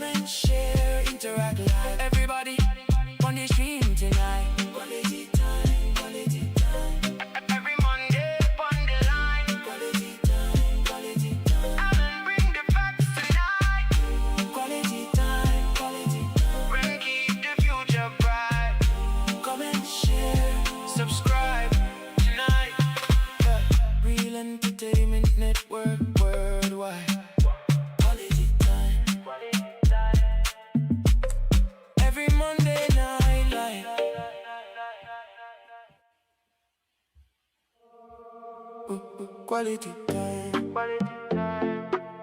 Comment, share, interact live. Everybody on the stream tonight. Quality time, quality time. Every Monday on the line. Quality time, quality time. Alan bring the facts tonight. Quality time, quality time. Bring keep the future bright. Comment, share, subscribe tonight. Yeah. Real Entertainment Network worldwide. Quality time. Every Monday night live. Quality time.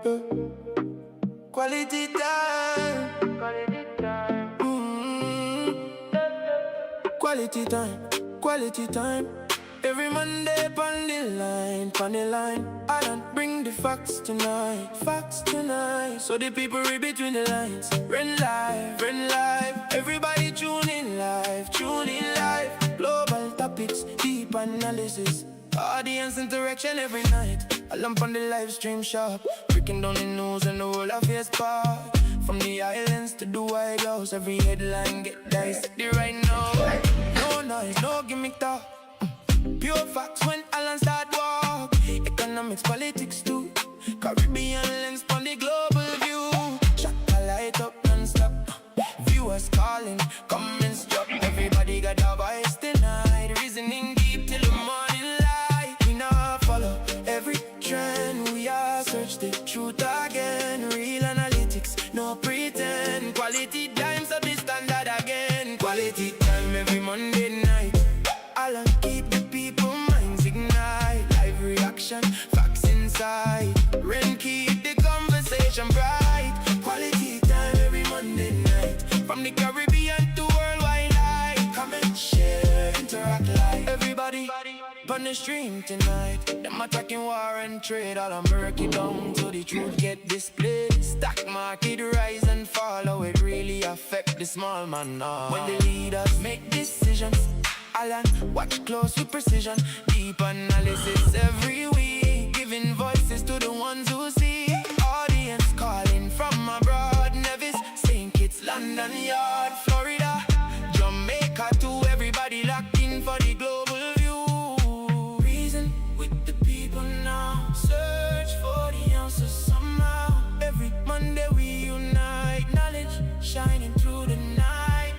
Yeah. Quality time. Quality time. Quality time. Every Monday on the line. I don't bring the facts tonight. So the people read between the lines. Run live. Everybody tune in live. Global topics, deep analysis. Audience interaction every night. I lump on the live stream shop, breaking down the news and the whole affairs part. From the islands to the White House, every headline get dissected right now. No noise, no gimmick talk. Pure facts when Alan start walk. Economics, politics too. Caribbean lens on the global view. Shot a light up non-stop. Viewers calling, comments drop. Everybody got a voice tonight. Reasoning deep till the morning light. We now follow every trend. We are search the truth again. Real analytics, no pretend. Quality time, so the standard again. Quality time every Monday night. I'll keep the people minds ignite. Live reaction, facts inside. Rain keep the conversation bright. Quality time every Monday night. From the Caribbean to worldwide live. Comment, share, interact live. Everybody on the stream tonight. Them attacking war and trade. All a murky down so the truth get displayed. Stock market rise and fall. How it really affect the small man now. When the leaders make decisions, Alan, watch close with precision. Deep analysis every week, giving voices to the ones who see. Audience calling from abroad. Nevis, St. Kitts, London Yard, Florida, Jamaica to everybody locked in for the global view. Reason with the people now. Search for the answers somehow. Every Monday we unite. Knowledge shining through the night.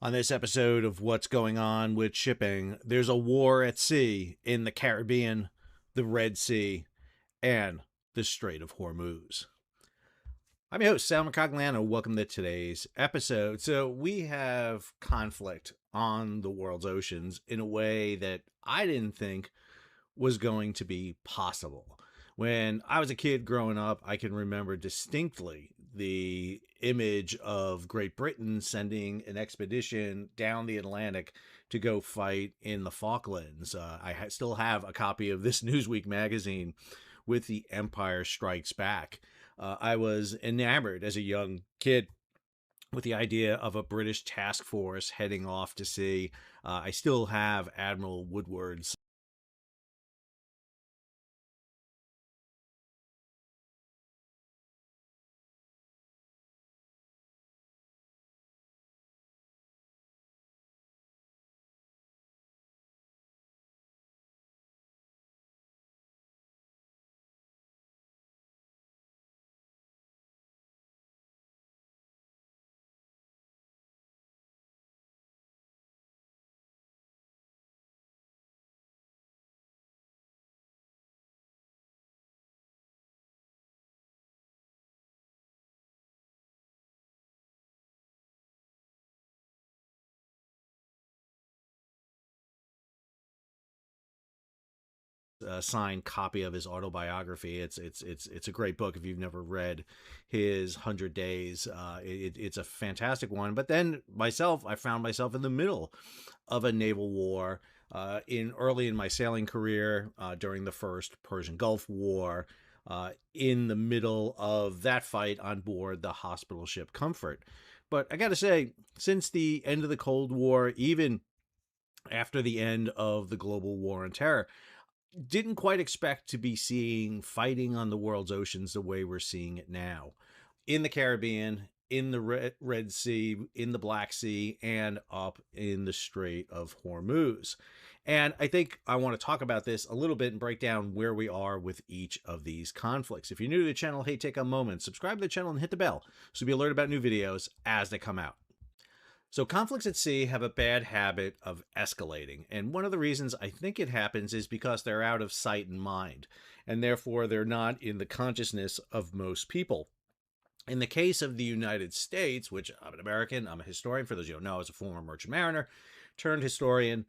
On this episode of What's Going On with Shipping, there's a war at sea in the Caribbean, the Red Sea, and the Strait of Hormuz. I'm your host, Sal Mercogliano. Welcome to today's episode. So, we have conflict on the world's oceans in a way that I didn't think was going to be possible. When I was a kid growing up, I can remember distinctly the image of Great Britain sending an expedition down the Atlantic to go fight in the Falklands. I still have a copy of this Newsweek magazine with the Empire Strikes Back. I was enamored as a young kid with the idea of a British task force heading off to sea. I still have Admiral Woodward's signed copy of his autobiography. It's a great book if you've never read his 100 Days. It's a fantastic one. But then I found myself in the middle of a naval war in early in my sailing career during the first Persian Gulf War. In the middle of that fight on board the hospital ship Comfort. But I got to say, since the end of the Cold War, even after the end of the global war on terror, didn't quite expect to be seeing fighting on the world's oceans the way we're seeing it now. In the Caribbean, in the Red Sea, in the Black Sea, and up in the Strait of Hormuz. And I think I want to talk about this a little bit and break down where we are with each of these conflicts. If you're new to the channel, hey, take a moment, subscribe to the channel and hit the bell so you'll be alerted about new videos as they come out. So conflicts at sea have a bad habit of escalating, and one of the reasons I think it happens is because they're out of sight and mind, and therefore they're not in the consciousness of most people. In the case of the United States, which I'm an American, I'm a historian, for those of you who don't know, I was a former merchant mariner turned historian,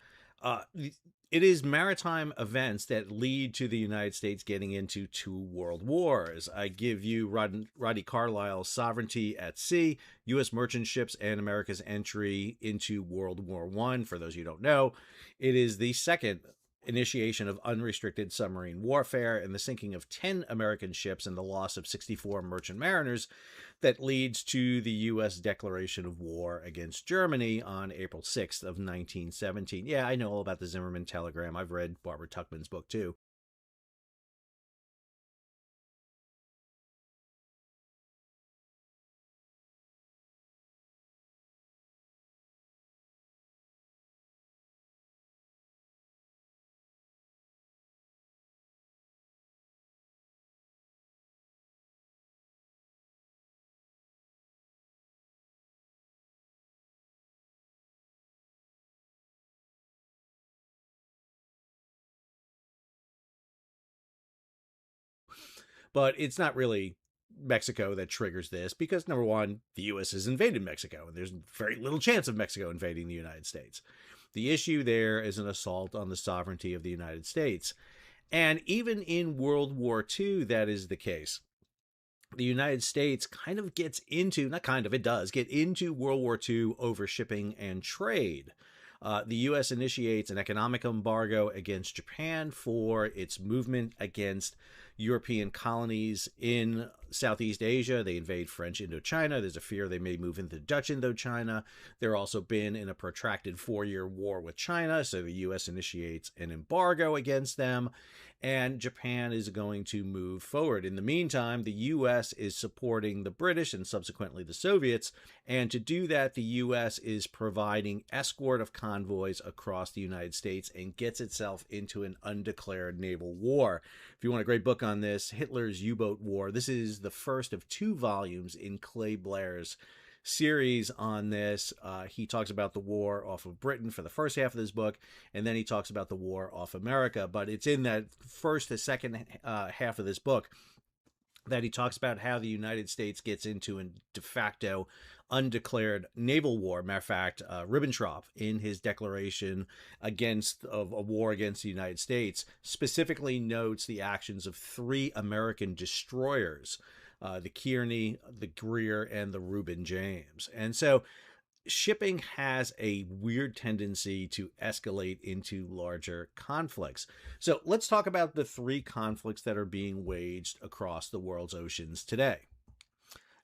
it is maritime events that lead to the United States getting into two world wars. I give you Rodney Carlyle's Sovereignty at Sea, U.S. merchant ships, and America's entry into World War I. For those of you who don't know, it is the second initiation of unrestricted submarine warfare and the sinking of 10 American ships and the loss of 64 merchant mariners that leads to the U.S. declaration of war against Germany on April 6th of 1917. Yeah, I know all about the Zimmerman telegram. I've read Barbara Tuchman's book too. But it's not really Mexico that triggers this because, number one, the U.S. has invaded Mexico, and there's very little chance of Mexico invading the United States. The issue there is an assault on the sovereignty of the United States. And even in World War II, that is the case. The United States kind of gets into, not kind of, it does get into World War II over shipping and trade. The U.S. initiates an economic embargo against Japan for its movement against European colonies in Southeast Asia. They invade French Indochina. There's a fear they may move into Dutch Indochina. They're also been in a protracted 4-year war with China, so the U.S. initiates an embargo against them, and Japan is going to move forward. In the meantime, the U.S. is supporting the British and subsequently the Soviets, and to do that, the U.S. is providing escort of convoys across the United States and gets itself into an undeclared naval war. If you want a great book on this, Hitler's U-Boat War, this is the first of 2 volumes in Clay Blair's series on this. He talks about the war off of Britain for the first half of this book, and then he talks about the war off America. But it's in that first to second half of this book that he talks about how the United States gets into a de facto undeclared naval war. Matter of fact, Ribbentrop, in his declaration against of a war against the United States, specifically notes the actions of 3 American destroyers, the Kearney, the Greer, and the Reuben James. And so shipping has a weird tendency to escalate into larger conflicts. So let's talk about the 3 conflicts that are being waged across the world's oceans today.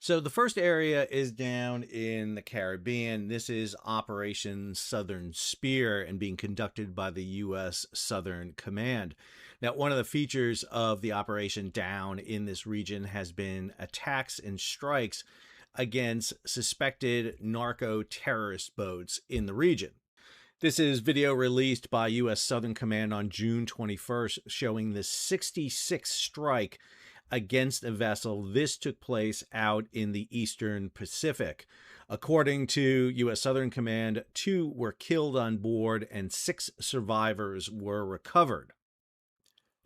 So the first area is down in the Caribbean. This is Operation Southern Spear and being conducted by the U.S. Southern Command. Now, one of the features of the operation down in this region has been attacks and strikes against suspected narco-terrorist boats in the region. This is video released by U.S. Southern Command on June 21st, showing the 66th strike against a vessel. This took place out in the Eastern Pacific. According to U.S. Southern Command, 2 were killed on board and 6 survivors were recovered.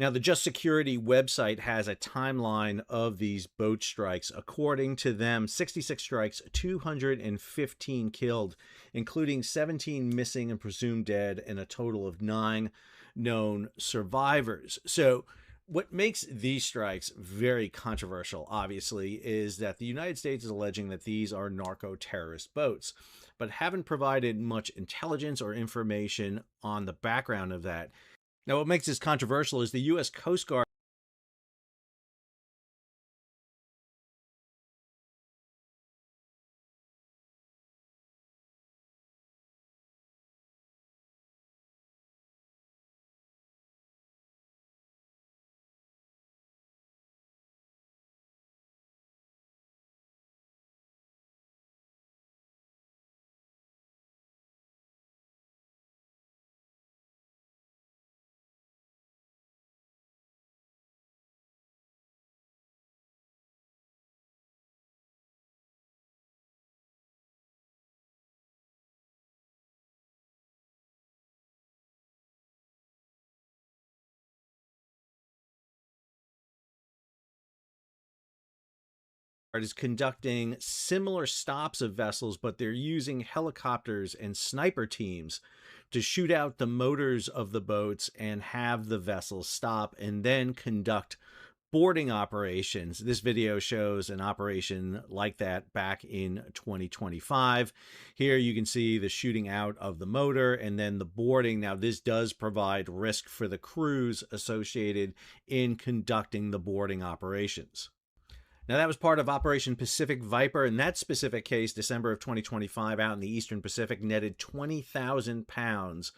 Now, the Just Security website has a timeline of these boat strikes. According to them, 66 strikes, 215 killed, including 17 missing and presumed dead, and a total of 9 known survivors. So what makes these strikes very controversial, obviously, is that the United States is alleging that these are narco-terrorist boats, but haven't provided much intelligence or information on the background of that. Now, what makes this controversial is the U.S. Coast Guard is conducting similar stops of vessels, but they're using helicopters and sniper teams to shoot out the motors of the boats and have the vessels stop and then conduct boarding operations. This video shows an operation like that back in 2025. Here you can see the shooting out of the motor and then the boarding. Now, this does provide risk for the crews associated in conducting the boarding operations. Now, that was part of Operation Pacific Viper. In that specific case, December of 2025, out in the Eastern Pacific, netted 20,000 pounds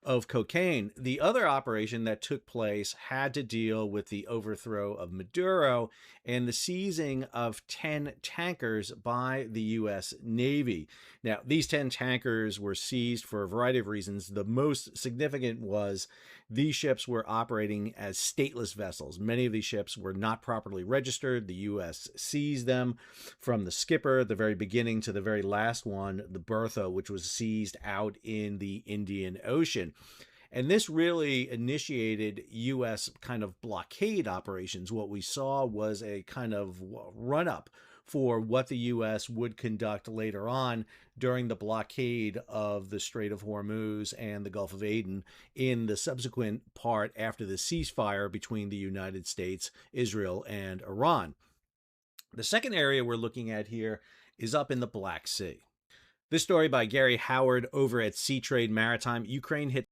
of cocaine. The other operation that took place had to deal with the overthrow of Maduro and the seizing of 10 tankers by the U.S. Navy. Now, these 10 tankers were seized for a variety of reasons. The most significant was these ships were operating as stateless vessels. Many of these ships were not properly registered. The U.S. seized them from the skipper at the very beginning to the very last one, the Bertha, which was seized out in the Indian Ocean. And this really initiated U.S. kind of blockade operations. What we saw was a kind of run-up for what the U.S. would conduct later on during the blockade of the Strait of Hormuz and the Gulf of Aden in the subsequent part after the ceasefire between the United States, Israel, and Iran. The second area we're looking at here is up in the Black Sea. This story by Gary Howard over at Sea Trade Maritime. Ukraine hit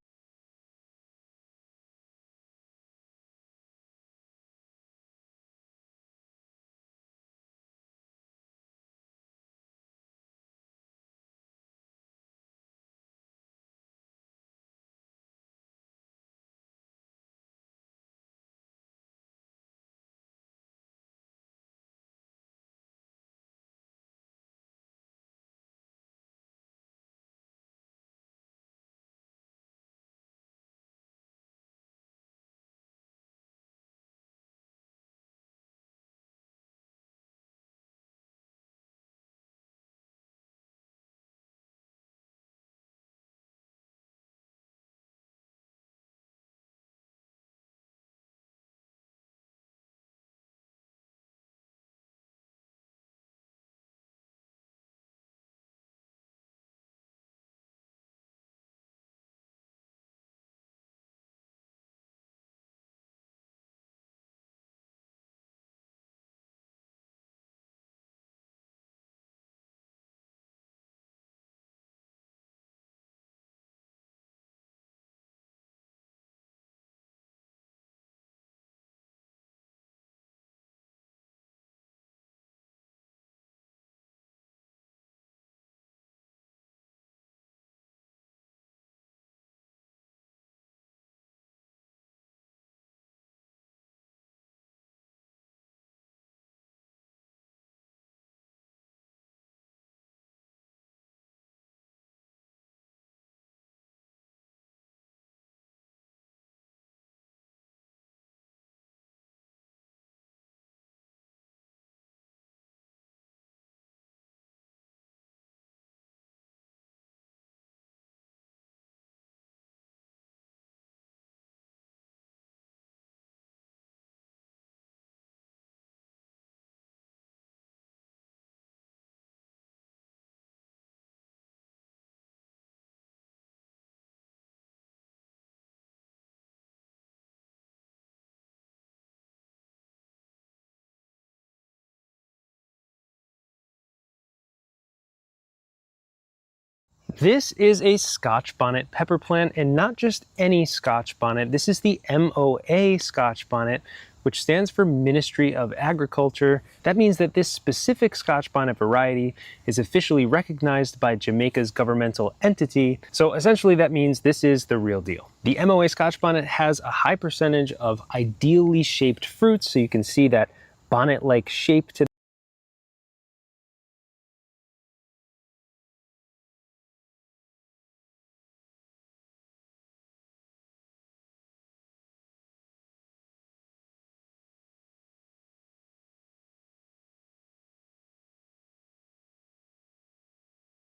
This is a Scotch bonnet pepper plant, and not just any Scotch bonnet. This is the MOA Scotch bonnet, which stands for Ministry of Agriculture. That means that this specific Scotch bonnet variety is officially recognized by Jamaica's governmental entity. So essentially that means this is the real deal. The MOA Scotch bonnet has a high percentage of ideally shaped fruits, so you can see that bonnet-like shape to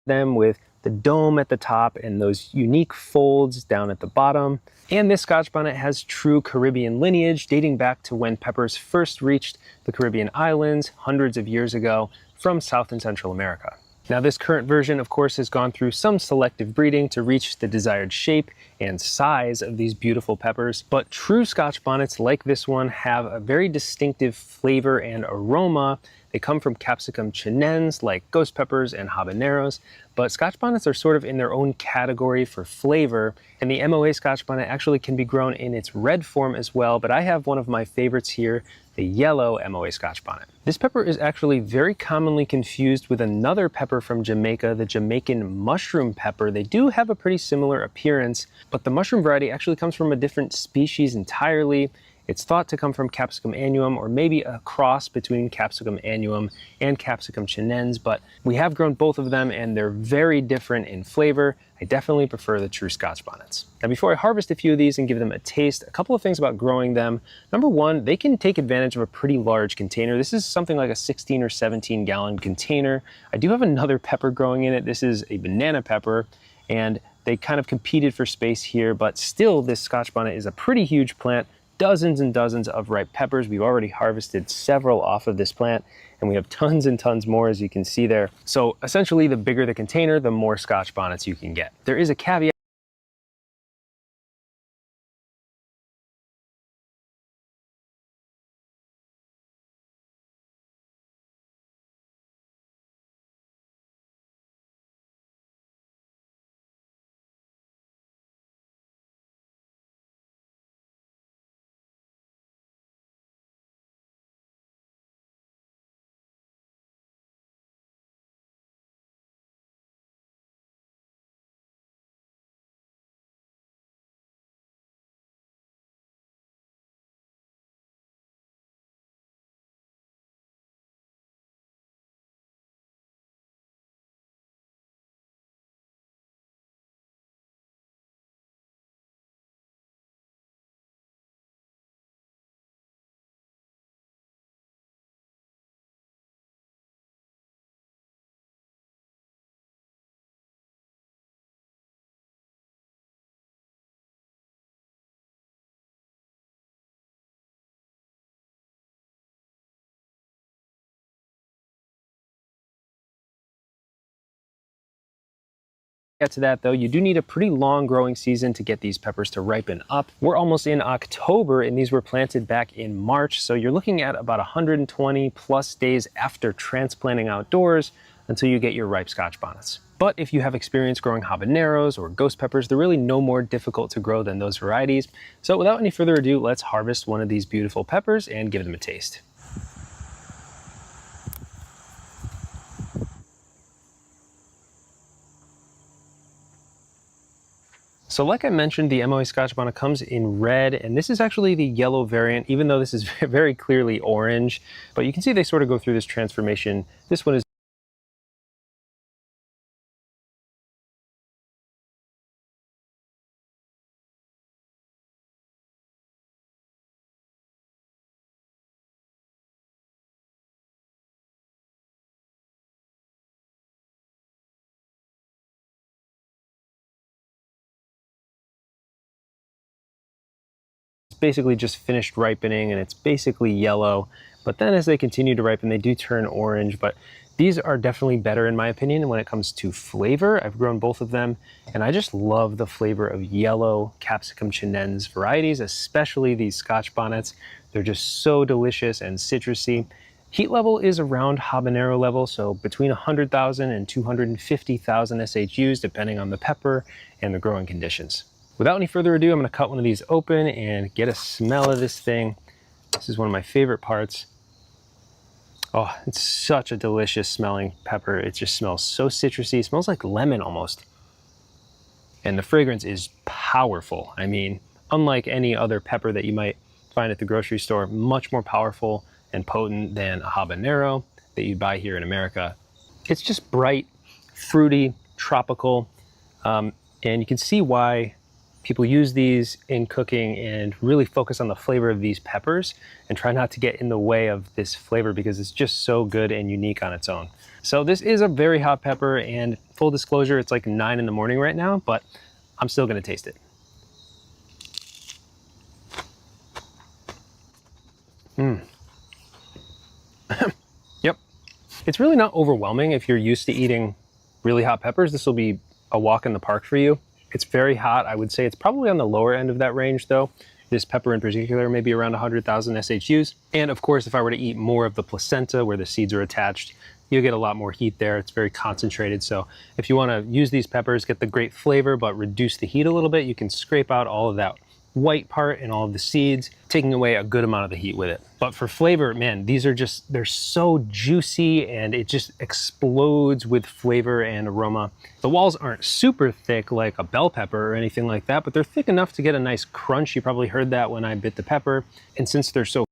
them with the dome at the top and those unique folds down at the bottom. And this Scotch bonnet has true Caribbean lineage dating back to when peppers first reached the Caribbean islands hundreds of years ago from South and Central America. Now this current version, of course, has gone through some selective breeding to reach the desired shape and size of these beautiful peppers, but true Scotch bonnets like this one have a very distinctive flavor and aroma. They come from capsicum chinense like ghost peppers and habaneros, but Scotch bonnets are sort of in their own category for flavor, and the MOA Scotch bonnet actually can be grown in its red form as well, but I have one of my favorites here, the yellow MOA Scotch bonnet. This pepper is actually very commonly confused with another pepper from Jamaica, the Jamaican mushroom pepper. They do have a pretty similar appearance, but the mushroom variety actually comes from a different species entirely. It's thought to come from Capsicum annuum, or maybe a cross between Capsicum annuum and Capsicum chinense, but we have grown both of them and they're very different in flavor. I definitely prefer the true Scotch bonnets. Now before I harvest a few of these and give them a taste, a couple of things about growing them. Number one, they can take advantage of a pretty large container. This is something like a 16 or 17 gallon container. I do have another pepper growing in it. This is a banana pepper, and they kind of competed for space here, but still this Scotch bonnet is a pretty huge plant. Dozens and dozens of ripe peppers. We've already harvested several off of this plant, and we have tons and tons more, as you can see there. So essentially, the bigger the container, the more Scotch bonnets you can get. There is a caveat. Get to that though, you do need a pretty long growing season to get these peppers to ripen up. We're almost in October and these were planted back in March, so you're looking at about 120 plus days after transplanting outdoors until you get your ripe Scotch bonnets. But if you have experience growing habaneros or ghost peppers, they're really no more difficult to grow than those varieties. So without any further ado, let's harvest one of these beautiful peppers and give them a taste. So like I mentioned, the MOA Scotch bonnet comes in red, and this is actually the yellow variant, even though this is very clearly orange. But you can see they sort of go through this transformation. This one is basically just finished ripening, and it's basically yellow. But then as they continue to ripen, they do turn orange. But these are definitely better in my opinion when it comes to flavor. I've grown both of them, and I just love the flavor of yellow Capsicum chinense varieties, especially these Scotch bonnets. They're just so delicious and citrusy. Heat level is around habanero level, so between 100,000 and 250,000 SHUs, depending on the pepper and the growing conditions. Without any further ado, I'm going to cut one of these open and get a smell of this thing. This is one of my favorite parts. Oh, it's such a delicious smelling pepper. It just smells so citrusy. It smells like lemon almost. And the fragrance is powerful. I mean, unlike any other pepper that you might find at the grocery store, much more powerful and potent than a habanero that you buy here in America. It's just bright, fruity, tropical, and you can see why people use these in cooking and really focus on the flavor of these peppers and try not to get in the way of this flavor because it's just so good and unique on its own. So this is a very hot pepper, and full disclosure, it's like 9 in the morning right now, but I'm still gonna taste it. Yep. It's really not overwhelming if you're used to eating really hot peppers. This will be a walk in the park for you. It's very hot. I would say it's probably on the lower end of that range though. This pepper in particular, maybe around 100,000 SHUs. And of course, if I were to eat more of the placenta where the seeds are attached, you'll get a lot more heat there. It's very concentrated. So if you want to use these peppers, get the great flavor, but reduce the heat a little bit, you can scrape out all of that white part and all of the seeds, taking away a good amount of the heat with it. But for flavor, man, these are just, they're so juicy and it just explodes with flavor and aroma. The walls aren't super thick like a bell pepper or anything like that, but they're thick enough to get a nice crunch. You probably heard that when I bit the pepper. And since they're so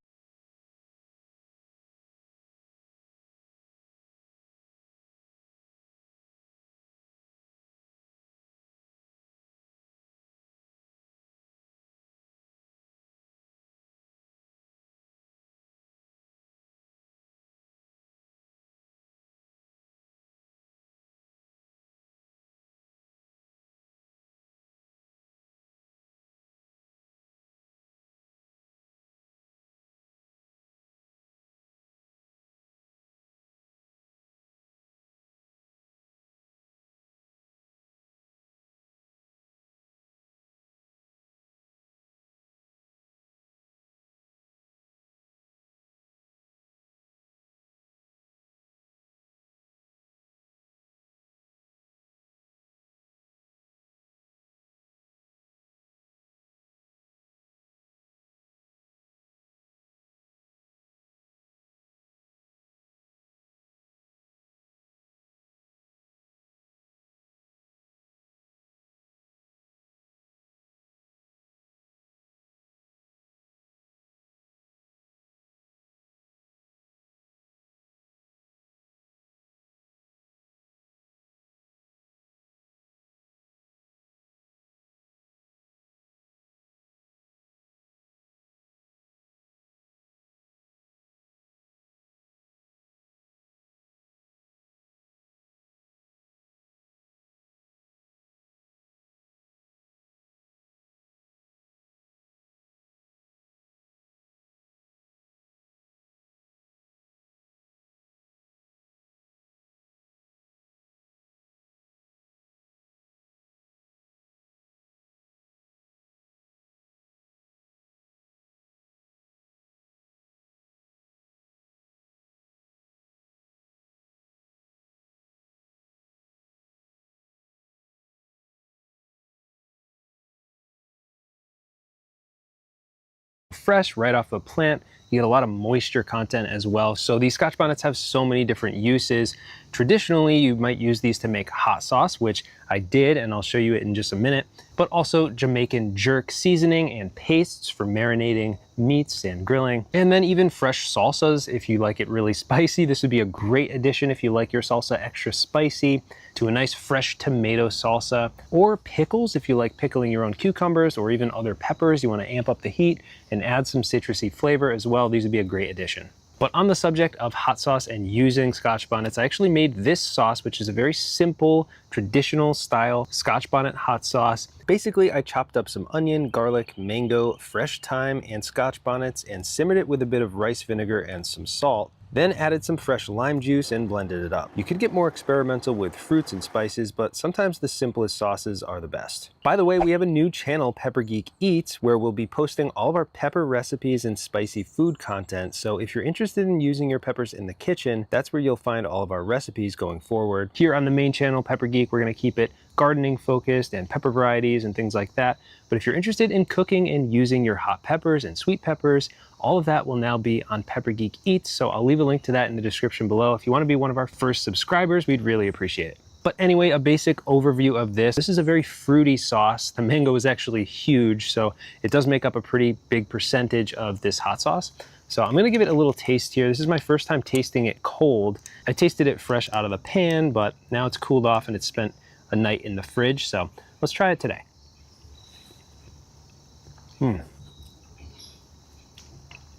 fresh right off the plant, you get a lot of moisture content as well. So these Scotch bonnets have so many different uses. Traditionally, you might use these to make hot sauce, which I did, and I'll show you it in just a minute, but also Jamaican jerk seasoning and pastes for marinating meats and grilling, and then even fresh salsas if you like it really spicy. This would be a great addition if you like your salsa extra spicy, to a nice fresh tomato salsa, or pickles if you like pickling your own cucumbers or even other peppers. You want to amp up the heat and add some citrusy flavor as well. These would be a great addition. But on the subject of hot sauce and using Scotch bonnets, I actually made this sauce, which is a very simple, traditional style Scotch bonnet hot sauce. Basically, I chopped up some onion, garlic, mango, fresh thyme, and Scotch bonnets and simmered it with a bit of rice vinegar and some salt. then added some fresh lime juice and blended it up. You could get more experimental with fruits and spices, but sometimes the simplest sauces are the best. By the way, we have a new channel, Pepper Geek Eats, where we'll be posting all of our pepper recipes and spicy food content. So if you're interested in using your peppers in the kitchen, that's where you'll find all of our recipes going forward. Here on the main channel, Pepper Geek, we're gonna keep it gardening focused and pepper varieties and things like that. But if you're interested in cooking and using your hot peppers and sweet peppers, all of that will now be on Pepper Geek Eats, so I'll leave a link to that in the description below. If you want to be one of our first subscribers, we'd really appreciate it. But anyway, a basic overview of this. This is a very fruity sauce. The mango is actually huge, so it does make up a pretty big percentage of this hot sauce. So I'm gonna give it a little taste here. This is my first time tasting it cold. I tasted it fresh out of the pan, but now it's cooled off and it's spent a night in the fridge, so let's try it today.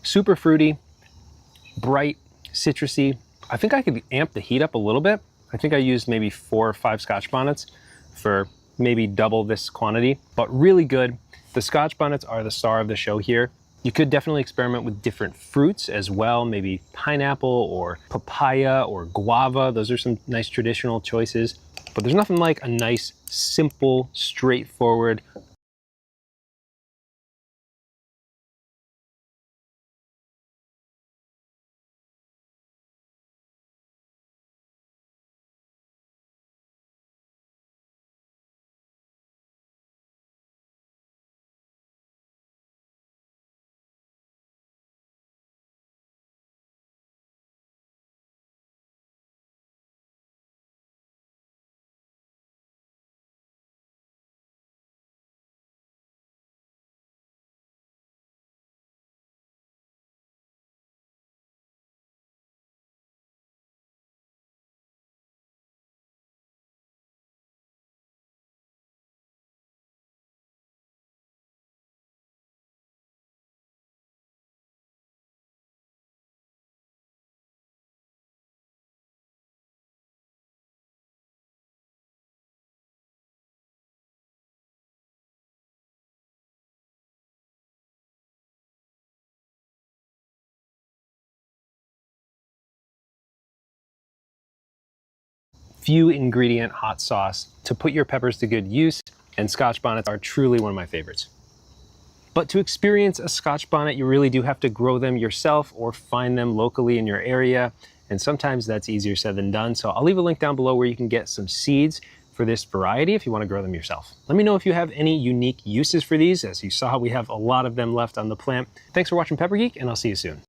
Super fruity, bright, citrusy. I think I could amp the heat up a little bit. I think I used maybe 4 or 5 Scotch bonnets for maybe double this quantity, but really good. The Scotch bonnets are the star of the show here. You could definitely experiment with different fruits as well, maybe pineapple or papaya or guava. Those are some nice traditional choices, but there's nothing like a nice, simple, straightforward few ingredient hot sauce to put your peppers to good use, and Scotch bonnets are truly one of my favorites. But to experience a Scotch bonnet, you really do have to grow them yourself or find them locally in your area, and sometimes that's easier said than done. So I'll leave a link down below where you can get some seeds for this variety if you want to grow them yourself. Let me know if you have any unique uses for these. As you saw, we have a lot of them left on the plant. Thanks for watching Pepper Geek, and I'll see you soon.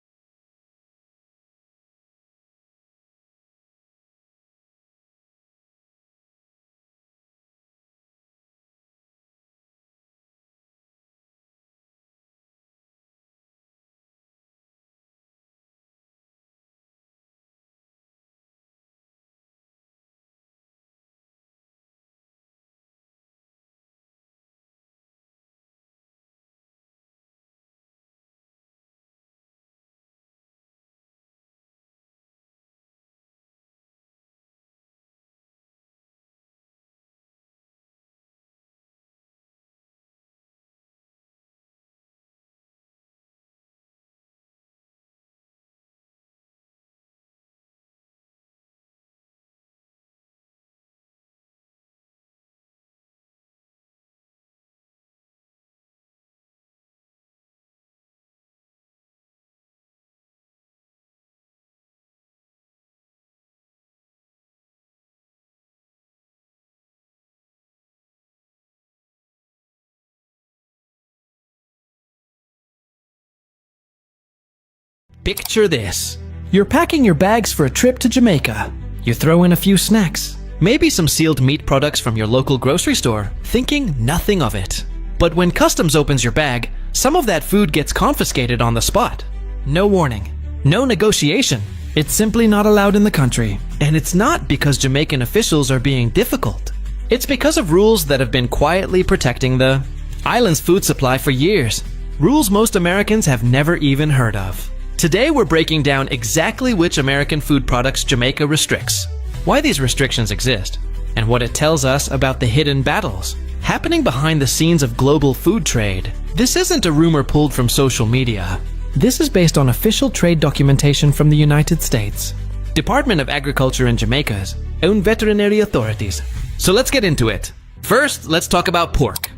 Picture this. You're packing your bags for a trip to Jamaica. You throw in a few snacks, maybe some sealed meat products from your local grocery store, thinking nothing of it. But when customs opens your bag, some of that food gets confiscated on the spot. No warning, no negotiation. It's simply not allowed in the country. And it's not because Jamaican officials are being difficult. It's because of rules that have been quietly protecting the island's food supply for years. Rules most Americans have never even heard of. Today we're breaking down exactly which American food products Jamaica restricts, why these restrictions exist, and what it tells us about the hidden battles happening behind the scenes of global food trade. This isn't a rumor pulled from social media. This is based on official trade documentation from the United States. Department of Agriculture in Jamaica's own veterinary authorities. So let's get into it. First, let's talk about pork.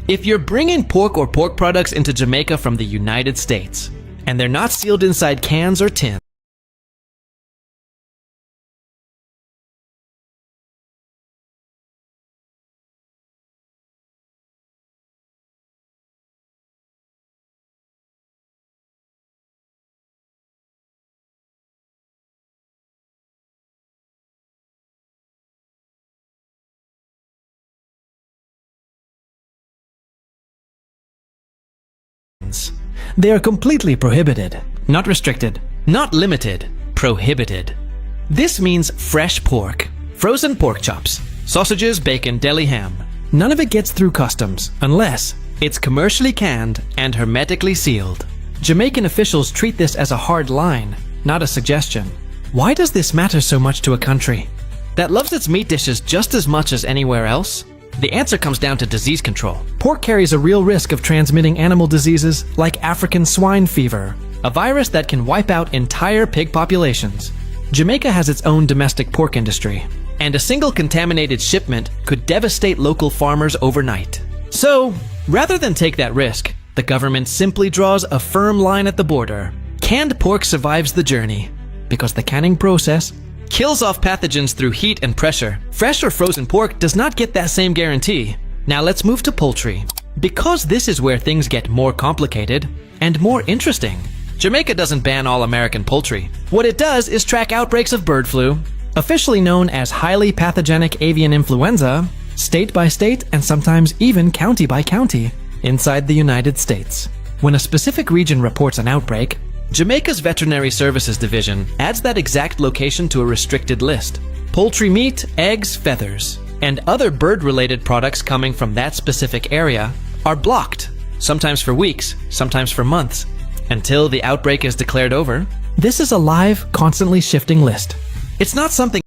If you're bringing pork or pork products into Jamaica from the United States, and they're not sealed inside cans or tins, they are completely prohibited. Not restricted, not limited, prohibited. This means fresh pork, frozen pork chops, sausages, bacon, deli ham. None of it gets through customs unless it's commercially canned and hermetically sealed. Jamaican officials treat this as a hard line, not a suggestion. Why does this matter so much to a country that loves its meat dishes just as much as anywhere else? The answer comes down to disease control. Pork carries a real risk of transmitting animal diseases like African swine fever, a virus that can wipe out entire pig populations. Jamaica has its own domestic pork industry, and a single contaminated shipment could devastate local farmers overnight. So, rather than take that risk, the government simply draws a firm line at the border. Canned pork survives the journey because the canning process kills off pathogens through heat and pressure. Fresh or frozen pork does not get that same guarantee. Now let's move to poultry. Because this is where things get more complicated and more interesting. Jamaica doesn't ban all American poultry. What it does is track outbreaks of bird flu, officially known as highly pathogenic avian influenza, state by state and sometimes even county by county inside the United States. When a specific region reports an outbreak, Jamaica's Veterinary Services Division adds that exact location to a restricted list. Poultry meat, eggs, feathers, and other bird-related products coming from that specific area are blocked, sometimes for weeks, sometimes for months, until the outbreak is declared over. This is a live, constantly shifting list. It's not something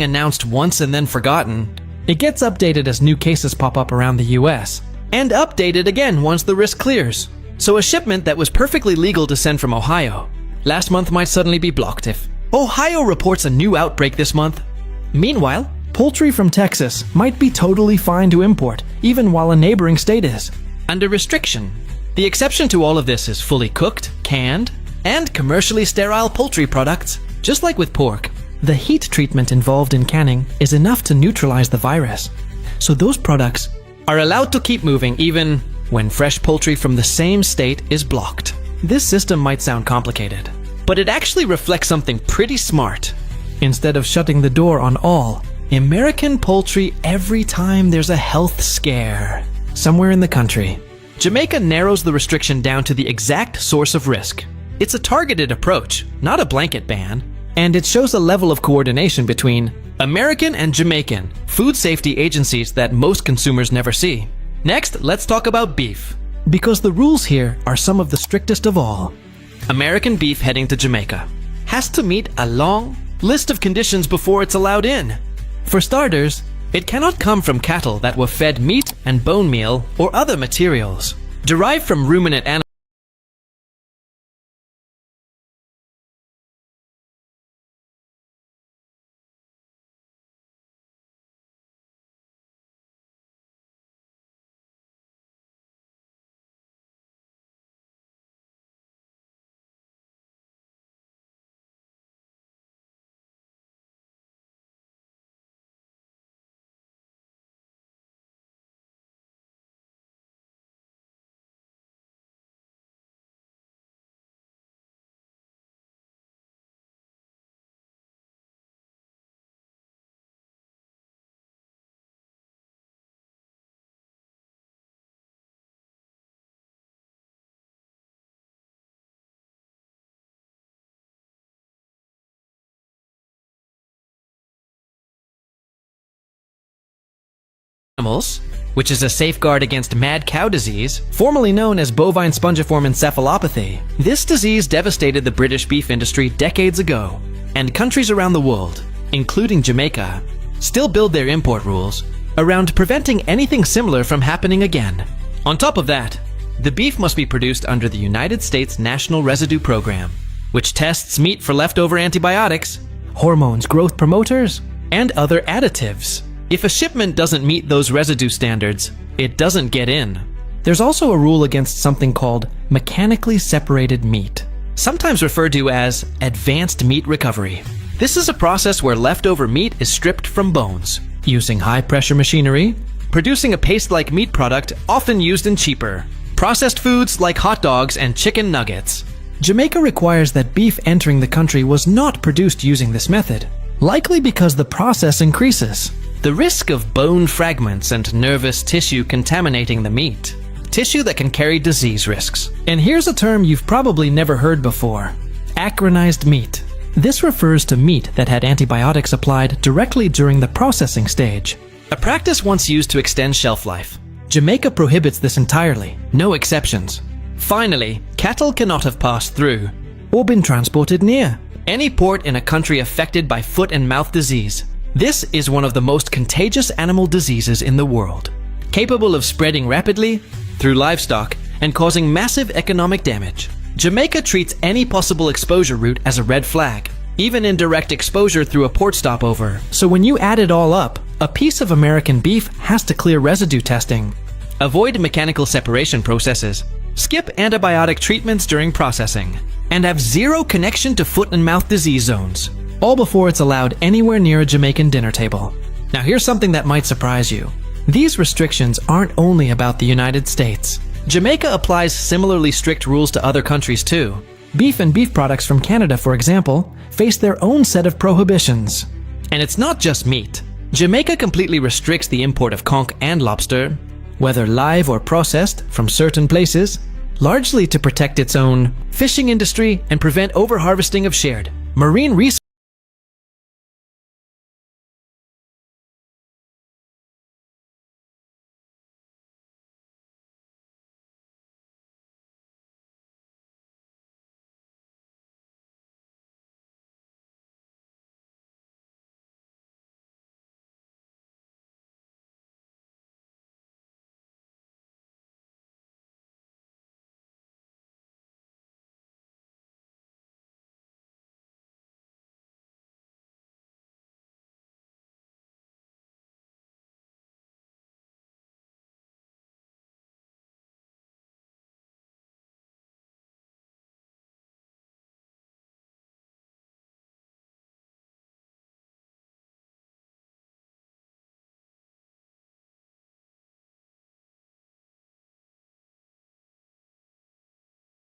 announced once and then forgotten. It gets updated as new cases pop up around the US, and updated again once the risk clears. So a shipment that was perfectly legal to send from Ohio last month might suddenly be blocked if Ohio reports a new outbreak this month. Meanwhile, poultry from Texas might be totally fine to import, even while a neighboring state is under restriction. The exception to all of this is fully cooked, canned, and commercially sterile poultry products. Just like with pork, the heat treatment involved in canning is enough to neutralize the virus. So those products are allowed to keep moving even when fresh poultry from the same state is blocked. This system might sound complicated, but it actually reflects something pretty smart. Instead of shutting the door on all American poultry every time there's a health scare somewhere in the country, Jamaica narrows the restriction down to the exact source of risk. It's a targeted approach, not a blanket ban, and it shows a level of coordination between American and Jamaican food safety agencies that most consumers never see. Next, let's talk about beef, because the rules here are some of the strictest of all. American beef heading to Jamaica has to meet a long list of conditions before it's allowed in. For starters, it cannot come from cattle that were fed meat and bone meal or other materials derived from ruminant animals. Which is a safeguard against mad cow disease, formerly known as bovine spongiform encephalopathy. This disease devastated the British beef industry decades ago, and countries around the world, including Jamaica, still build their import rules around preventing anything similar from happening again. On top of that, the beef must be produced under the United States National Residue Program, which tests meat for leftover antibiotics, hormones, growth promoters, and other additives. If a shipment doesn't meet those residue standards, it doesn't get in. There's also a rule against something called mechanically separated meat, sometimes referred to as advanced meat recovery. This is a process where leftover meat is stripped from bones, using high-pressure machinery, producing a paste-like meat product often used in cheaper, processed foods like hot dogs and chicken nuggets. Jamaica requires that beef entering the country was not produced using this method, likely because the process increases the risk of bone fragments and nervous tissue contaminating the meat, tissue that can carry disease risks. And here's a term you've probably never heard before: acronized meat. This refers to meat that had antibiotics applied directly during the processing stage, a practice once used to extend shelf life. Jamaica prohibits this entirely, no exceptions. Finally, cattle cannot have passed through or been transported near any port in a country affected by foot and mouth disease. This is one of the most contagious animal diseases in the world, capable of spreading rapidly through livestock and causing massive economic damage. Jamaica treats any possible exposure route as a red flag, even indirect exposure through a port stopover. So when you add it all up, a piece of American beef has to clear residue testing, avoid mechanical separation processes, skip antibiotic treatments during processing, and have zero connection to foot and mouth disease zones, all before it's allowed anywhere near a Jamaican dinner table. Now here's something that might surprise you. These restrictions aren't only about the United States. Jamaica applies similarly strict rules to other countries too. Beef and beef products from Canada, for example, face their own set of prohibitions. And it's not just meat. Jamaica completely restricts the import of conch and lobster, whether live or processed, from certain places, largely to protect its own fishing industry and prevent overharvesting of shared marine resources.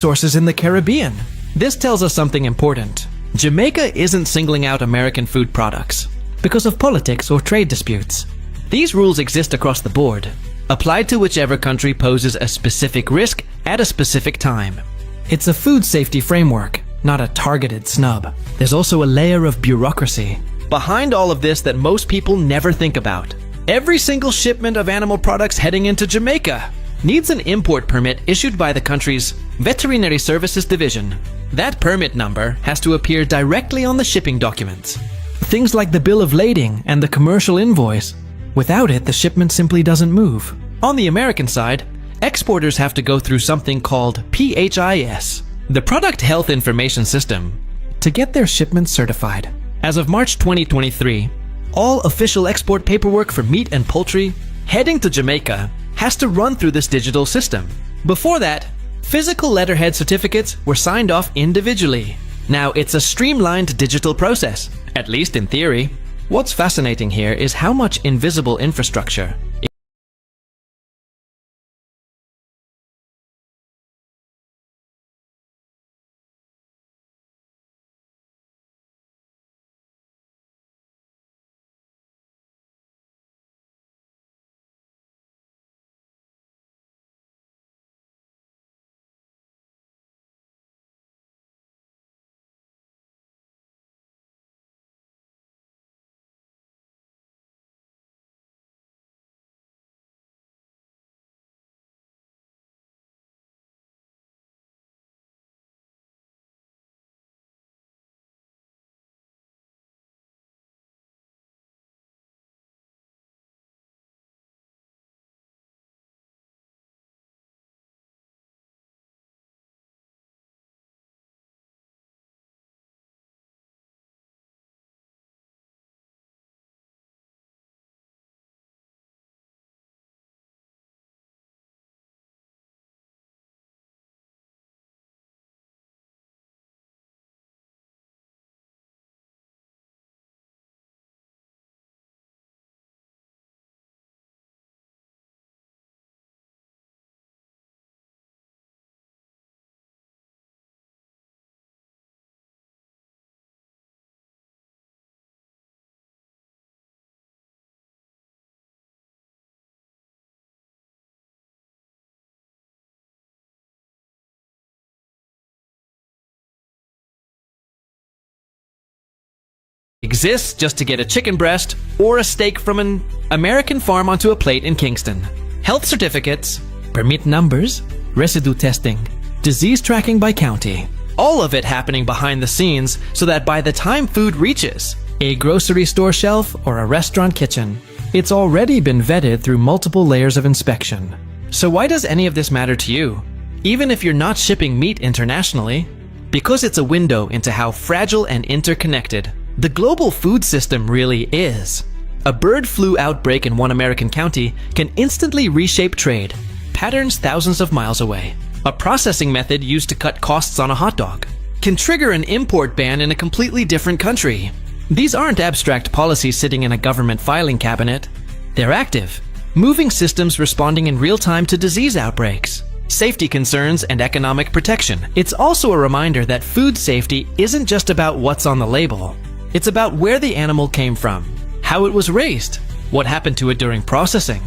sources in the Caribbean. This tells us something important. Jamaica isn't singling out American food products because of politics or trade disputes. These rules exist across the board, applied to whichever country poses a specific risk at a specific time. It's a food safety framework, not a targeted snub. There's also a layer of bureaucracy behind all of this that most people never think about. Every single shipment of animal products heading into Jamaica needs an import permit issued by the country's Veterinary Services Division. That permit number has to appear directly on the shipping documents. Things like the bill of lading and the commercial invoice. Without it, the shipment simply doesn't move. On the American side, exporters have to go through something called PHIS, the Product Health Information System, to get their shipments certified. As of March 2023, all official export paperwork for meat and poultry heading to Jamaica has to run through this digital system. Before that, physical letterhead certificates were signed off individually. Now it's a streamlined digital process, at least in theory. What's fascinating here is how much invisible infrastructure exists just to get a chicken breast or a steak from an American farm onto a plate in Kingston. Health certificates, permit numbers, residue testing, disease tracking by county. All of it happening behind the scenes so that by the time food reaches a grocery store shelf or a restaurant kitchen, it's already been vetted through multiple layers of inspection. So why does any of this matter to you? Even if you're not shipping meat internationally? Because it's a window into how fragile and interconnected the global food system really is. A bird flu outbreak in one American county can instantly reshape trade, patterns thousands of miles away. A processing method used to cut costs on a hot dog can trigger an import ban in a completely different country. These aren't abstract policies sitting in a government filing cabinet. They're active, moving systems responding in real time to disease outbreaks, safety concerns, and economic protection. It's also a reminder that food safety isn't just about what's on the label. It's about where the animal came from, how it was raised, what happened to it during processing,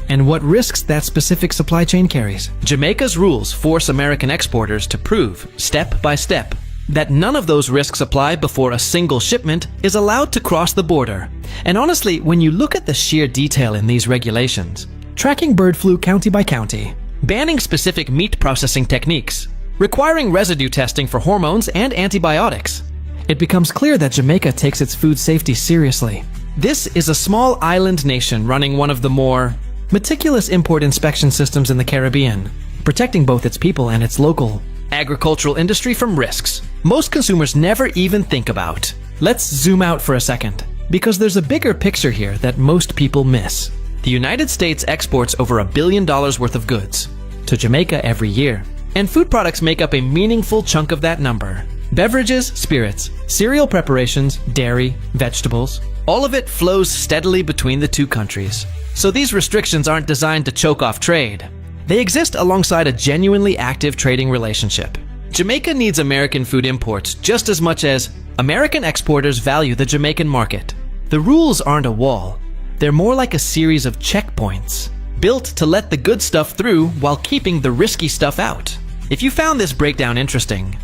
and what risks that specific supply chain carries. Jamaica's rules force American exporters to prove, step by step, that none of those risks apply before a single shipment is allowed to cross the border. And honestly, when you look at the sheer detail in these regulations, tracking bird flu county by county, banning specific meat processing techniques, requiring residue testing for hormones and antibiotics, it becomes clear that Jamaica takes its food safety seriously. This is a small island nation running one of the more meticulous import inspection systems in the Caribbean, protecting both its people and its local agricultural industry from risks most consumers never even think about. Let's zoom out for a second, because there's a bigger picture here that most people miss. The United States exports over $1 billion worth of goods to Jamaica every year, and food products make up a meaningful chunk of that number. Beverages, spirits, cereal preparations, dairy, vegetables, all of it flows steadily between the two countries. So these restrictions aren't designed to choke off trade. They exist alongside a genuinely active trading relationship. Jamaica needs American food imports just as much as American exporters value the Jamaican market. The rules aren't a wall. They're more like a series of checkpoints, built to let the good stuff through while keeping the risky stuff out. If you found this breakdown interesting,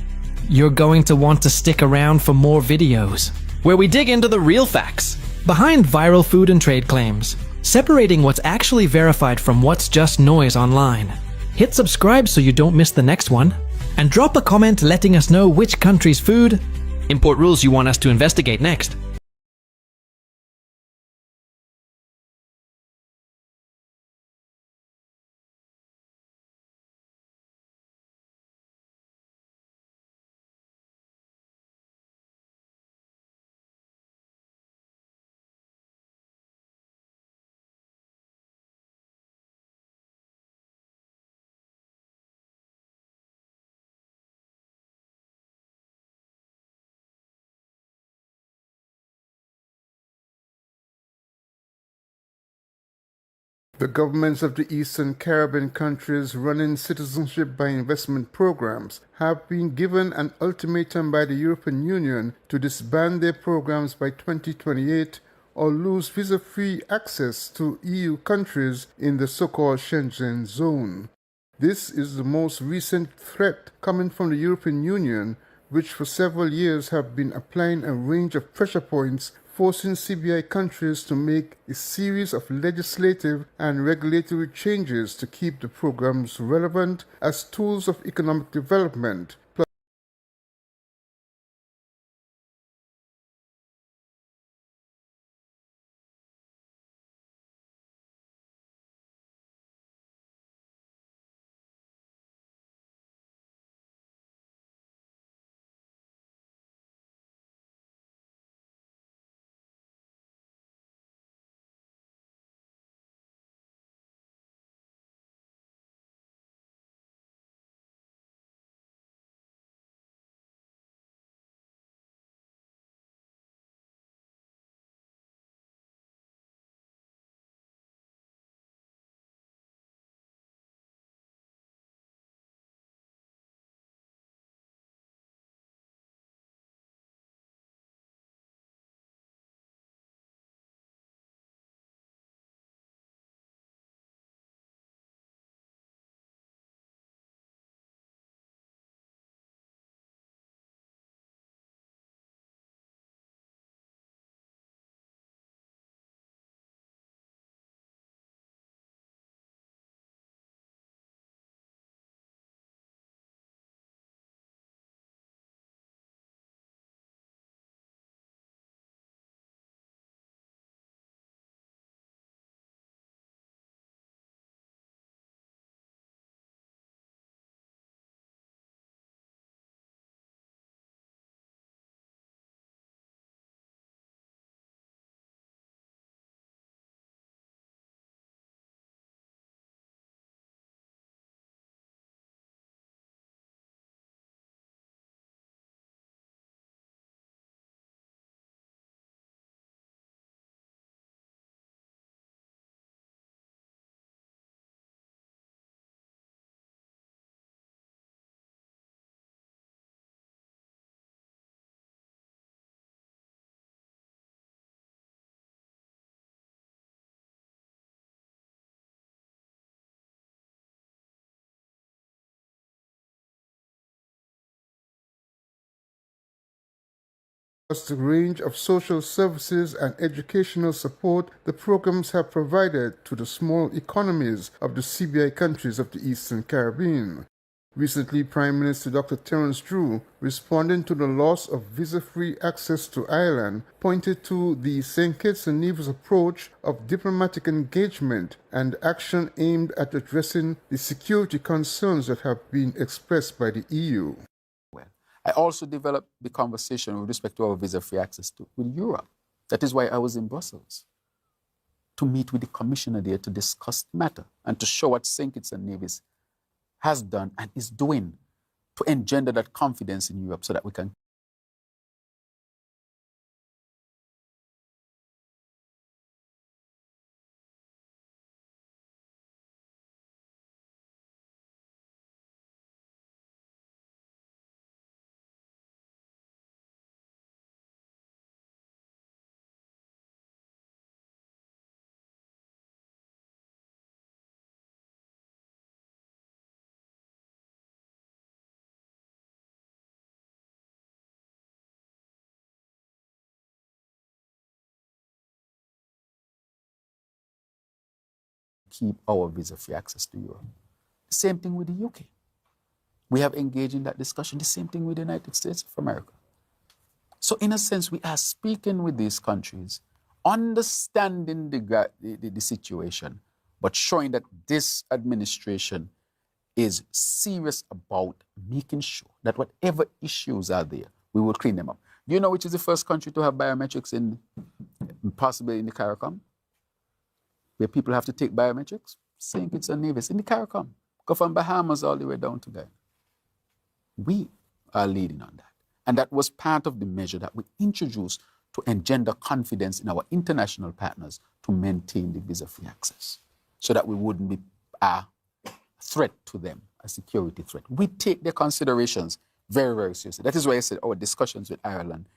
you're going to want to stick around for more videos, where we dig into the real facts behind viral food and trade claims, separating what's actually verified from what's just noise online. Hit subscribe so you don't miss the next one, and drop a comment letting us know which country's food import rules you want us to investigate next. The governments of the Eastern Caribbean countries running citizenship by investment programs have been given an ultimatum by the European Union to disband their programs by 2028 or lose visa-free access to EU countries in the so-called Schengen zone. This is the most recent threat coming from the European Union, which for several years have been applying a range of pressure points forcing CBI countries to make a series of legislative and regulatory changes to keep the programs relevant as tools of economic development. Across the range of social services and educational support the programs have provided to the small economies of the CBI countries of the Eastern Caribbean. Recently, Prime Minister Dr. Terrance, responding to the loss of visa-free access to Ireland, pointed to the St. Kitts and Nevis approach of diplomatic engagement and action aimed at addressing the security concerns that have been expressed by the EU. I also developed the conversation with respect to our visa-free access with Europe. That is why I was in Brussels, to meet with the commissioner there to discuss the matter and to show what St. Kitts and Nevis has done and is doing to engender that confidence in Europe so that we can keep our visa-free access to Europe. The same thing with the UK. We have engaged in that discussion. The same thing with the United States of America. So in a sense, we are speaking with these countries, understanding the situation, but showing that this administration is serious about making sure that whatever issues are there, we will clean them up. Do you know which is the first country to have biometrics possibly in the Caribbean? Where people have to take biometrics? St. Kitts and Nevis, in the Caribbean. Go from Bahamas all the way down to Guyana. We are leading on that. And that was part of the measure that we introduced to engender confidence in our international partners to maintain the visa-free access so that we wouldn't be a threat to them, a security threat. We take their considerations very, very seriously. That is why I said our discussions with Ireland,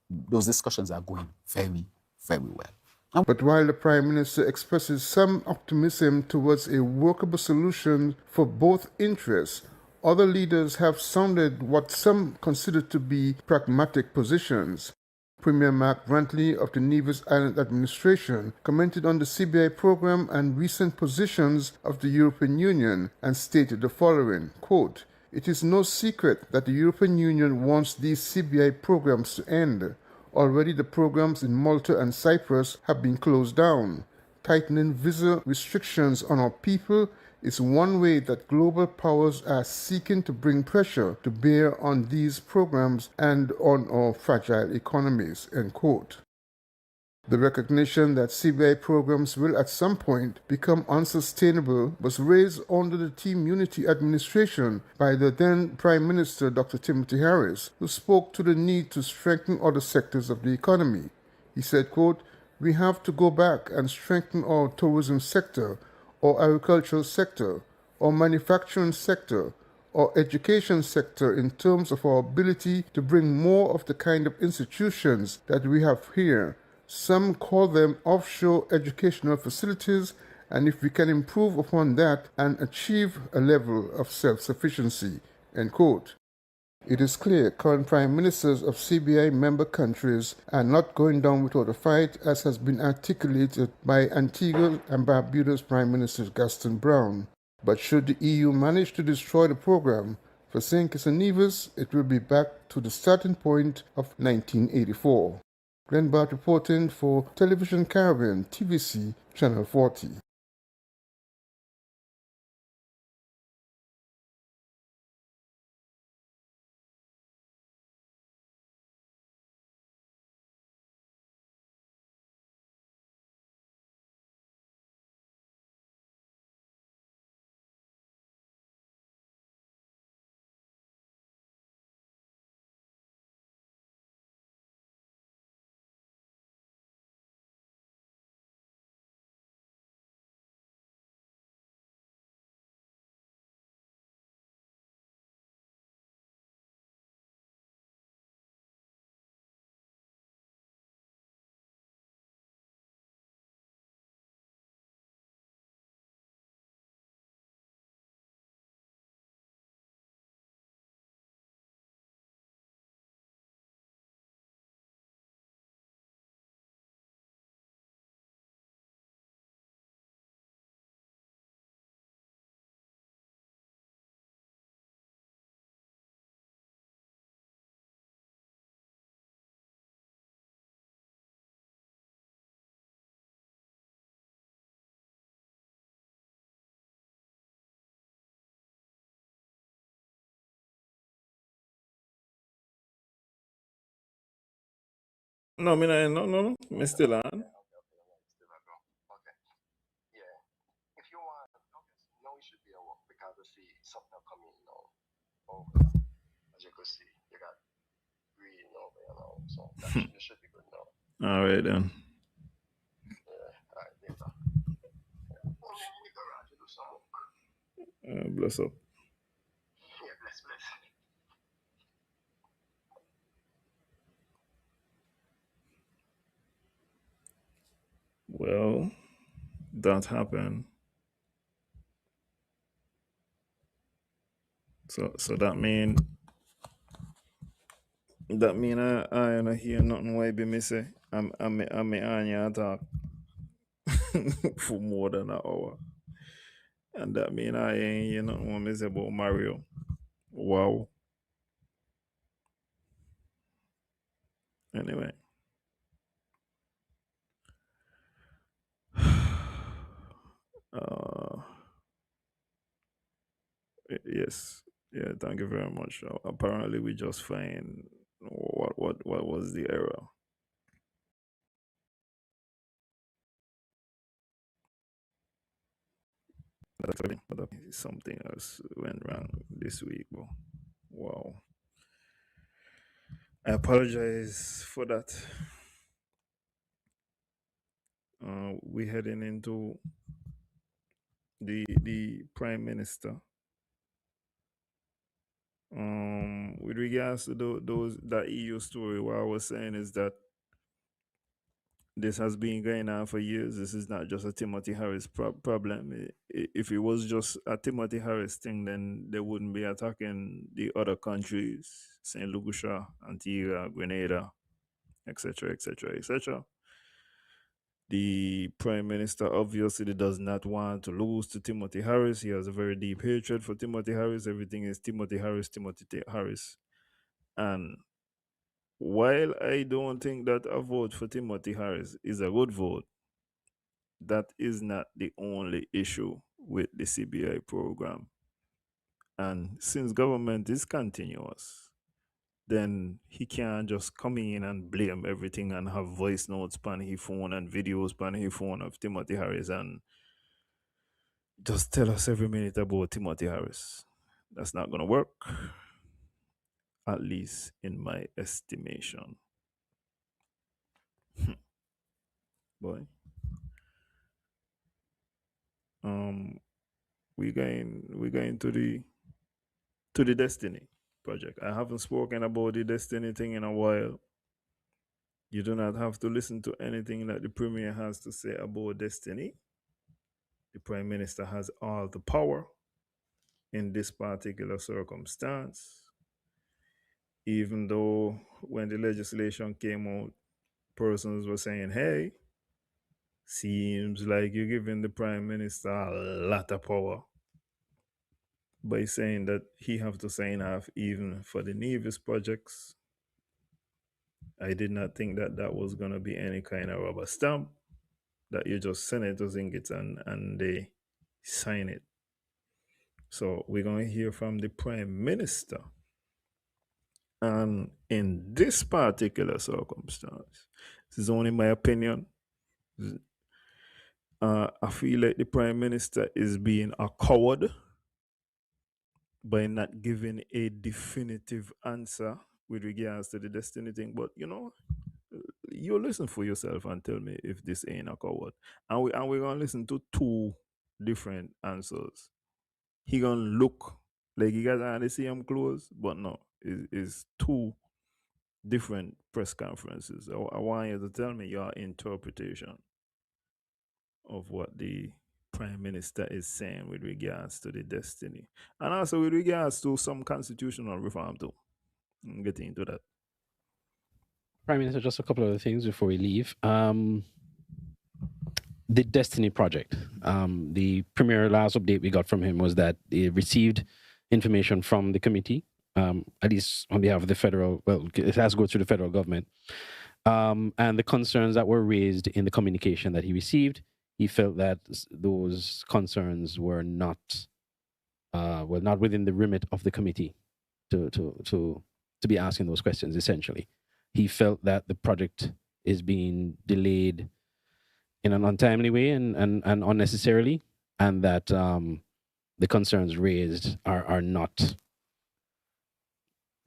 those discussions are going very, very well. But while the Prime Minister expresses some optimism towards a workable solution for both interests, other leaders have sounded what some consider to be pragmatic positions. Premier Mark Brantley of the Nevis Island Administration commented on the CBI program and recent positions of the European Union and stated the following, quote, "It is no secret that the European Union wants these CBI programs to end. Already the programs in Malta and Cyprus have been closed down. Tightening visa restrictions on our people is one way that global powers are seeking to bring pressure to bear on these programs and on our fragile economies," end quote. The recognition that CBI programs will at some point become unsustainable was raised under the Team Unity administration by the then Prime Minister Dr. Timothy Harris, who spoke to the need to strengthen other sectors of the economy. He said, quote, "We have to go back and strengthen our tourism sector, or agricultural sector, or manufacturing sector, or education sector in terms of our ability to bring more of the kind of institutions that we have here. Some call them offshore educational facilities, and if we can improve upon that and achieve a level of self-sufficiency," end quote. It is clear current prime ministers of CBI member countries are not going down without a fight, as has been articulated by Antigua and Barbuda's Prime Minister Gaston Brown. But should the EU manage to destroy the program, for St. Kitts and Nevis, it will be back to the starting point of 1984. Glenn Bart reporting for Television Caribbean, TVC, Channel 40. No, no. Me still on. All right then. Bless up. Well, that happened. So that mean I don't hear nothing why be me say. I'm on talk. for more than an hour. And that mean I ain't, you know, what me say about Mario. Wow. Anyway. Uh, yes. Yeah, thank you very much. Apparently we just find what was the error. But something else went wrong this week. But wow. I apologize for that. We heading into the prime minister. With regards to those that EU story, what I was saying is that this has been going on for years. This is not just a Timothy Harris problem. If it was just a Timothy Harris thing, then they wouldn't be attacking the other countries, Saint Lucia, Antigua, Grenada, etc., etc., etc. The prime minister obviously does not want to lose to Timothy Harris. He has a very deep hatred for Timothy Harris. Everything is Timothy Harris, Harris. And while I don't think that a vote for Timothy Harris is a good vote, that is not the only issue with the CBI program. And since government is continuous, then he can't just come in and blame everything and have voice notes on his phone and videos on his phone of Timothy Harris and just tell us every minute about Timothy Harris. That's not gonna work, at least in my estimation. Boy. We going to the Destiny project. I haven't spoken about the Destiny thing in a while. You do not have to listen to anything that the Premier has to say about Destiny. The Prime Minister has all the power in this particular circumstance. Even though when the legislation came out, persons were saying, hey, seems like you're giving the Prime Minister a lot of power by saying that he have to sign off even for the Nevis projects. I did not think that that was going to be any kind of rubber stamp, that you just senators in it and they sign it. So we're going to hear from the Prime Minister. And in this particular circumstance, this is only my opinion. I feel like the Prime Minister is being a coward by not giving a definitive answer with regards to the Destiny thing. But you know, you listen for yourself and tell me if this ain't a coward. And we're gonna listen to two different answers. He gonna look like he got on the same clothes, but no, it's two different press conferences. I want you to tell me your interpretation of what the prime minister is saying with regards to the Destiny, and also with regards to some constitutional reform too. I'm getting into that. Prime Minister, just a couple of other things before we leave. The Destiny Project. The premier last update we got from him was that they received information from the committee, at least on behalf of the federal, well, it has to go through the federal government. And the concerns that were raised in the communication that he received, he felt that those concerns were not within the remit of the committee to be asking those questions, essentially. He felt that the project is being delayed in an untimely way and unnecessarily, and that the concerns raised are not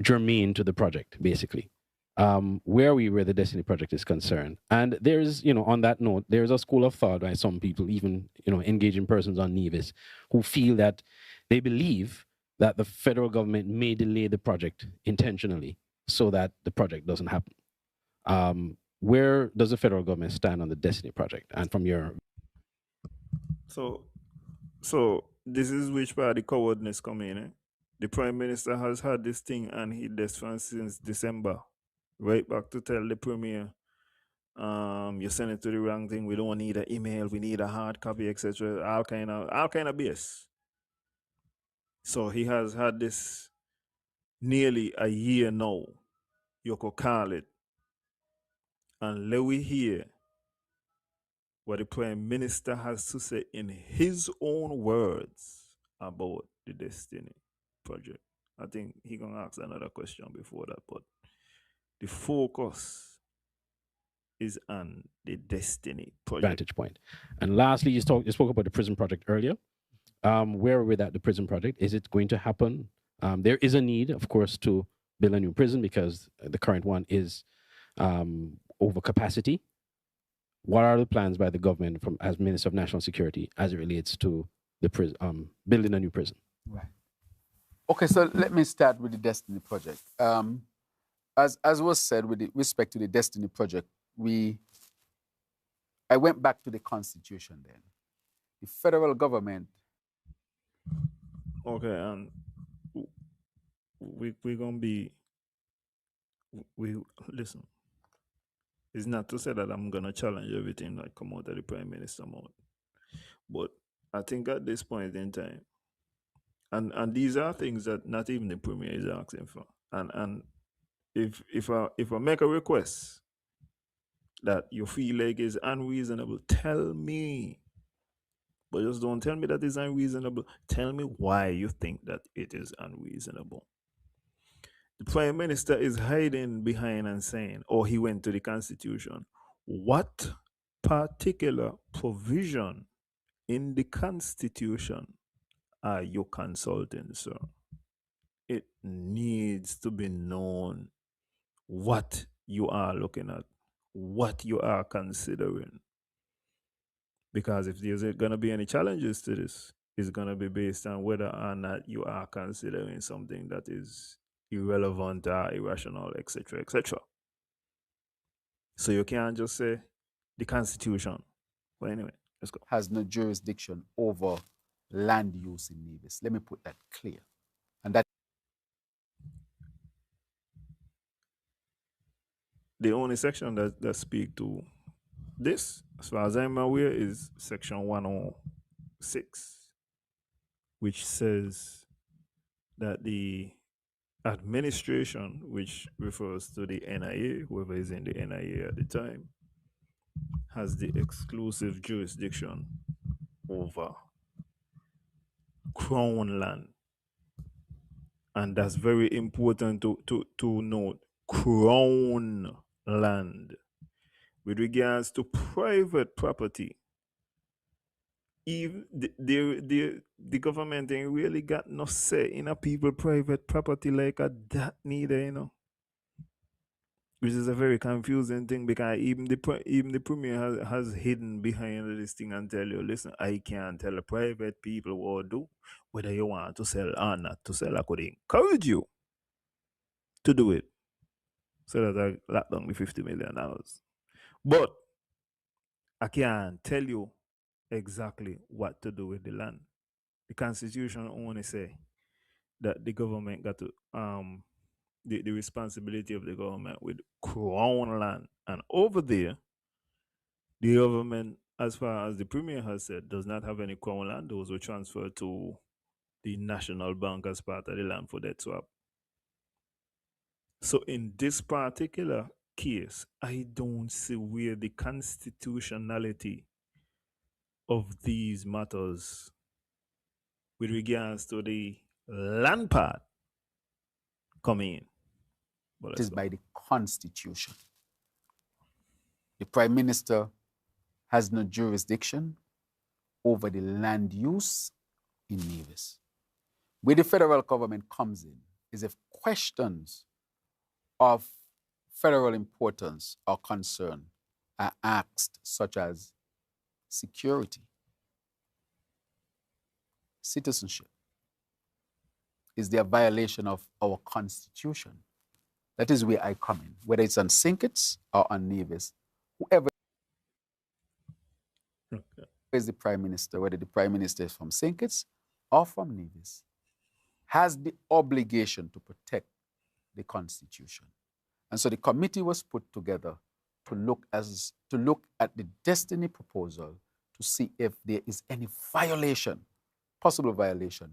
germane to the project, basically. Where are we where the Destiny Project is concerned? And there's, on that note, there's a school of thought by some people, even, engaging persons on Nevis, who feel that they believe that the federal government may delay the project intentionally so that the project doesn't happen. Where does the federal government stand on the Destiny Project? And from your... So this is which part the cowardness come in. Eh? The Prime Minister has had this thing and he desk since December, right back to tell the Premier You send it to the wrong thing. We don't need an email. We need a hard copy, etc. All kind of BS. So he has had this nearly a year now. You could call it, and let we hear what the Prime Minister has to say in his own words about the Destiny Project. I think he gonna ask another question before that, but the focus is on the Destiny Project. Vantage point. And lastly, you spoke about the prison project earlier. Where are we at the prison project? Is it going to happen? There is a need, of course, to build a new prison because the current one is over capacity. What are the plans by the government from as Minister of National Security as it relates to the prison, building a new prison? Right. Okay, so let me start with the Destiny Project. As was said, with respect to the Destiny Project, I went back to the Constitution then. The federal government. Okay, and we're gonna be listen. It's not to say that I'm gonna challenge everything that come out of the Prime Minister mouth, but I think at this point in time, and these are things that not even the Premier is asking for, and if I make a request that you feel like is unreasonable, tell me. But just don't tell me that it's unreasonable. Tell me why you think that it is unreasonable. The Prime Minister is hiding behind and saying, oh, he went to the Constitution. What particular provision in the Constitution are you consulting, sir? It needs to be known what you are looking at, what you are considering. Because if there's going to be any challenges to this, it's going to be based on whether or not you are considering something that is irrelevant or irrational, etc., etc. So you can't just say the Constitution. But anyway, let's go. Has no jurisdiction over land use in Nevis. Let me put that clear. And that the only section that speak to this, as far as I'm aware, is section 106, which says that the administration, which refers to the NIA, whoever is in the NIA at the time, has the exclusive jurisdiction over Crown land. And that's very important to note. Crown land. With regards to private property, even the government ain't really got no say in a people private property like a that neither, you know. Which is a very confusing thing because even the premier has hidden behind this thing and tell you, listen, I can't tell the private people what to do, whether you want to sell or not to sell. I could encourage you to do it so that I lock down the $50 million. But I can't tell you exactly what to do with the land. The Constitution only say that the government got to the responsibility of the government with crown land. And over there, the government, as far as the premier has said, does not have any crown land. Those were transferred to the National Bank as part of the land for debt swap. So in this particular case, I don't see where the constitutionality of these matters with regards to the land part come in. it is by the Constitution. The Prime Minister has no jurisdiction over the land use in Nevis. Where the federal government comes in is if questions of federal importance or concern are asked, such as security, citizenship. Is there a violation of our Constitution? That is where I come in, whether it's on St. Kitts or on Nevis. Whoever is the Prime Minister, whether the Prime Minister is from St. Kitts or from Nevis, has the obligation to protect the Constitution. And so the committee was put together to look at the destiny proposal to see if there is any violation, possible violation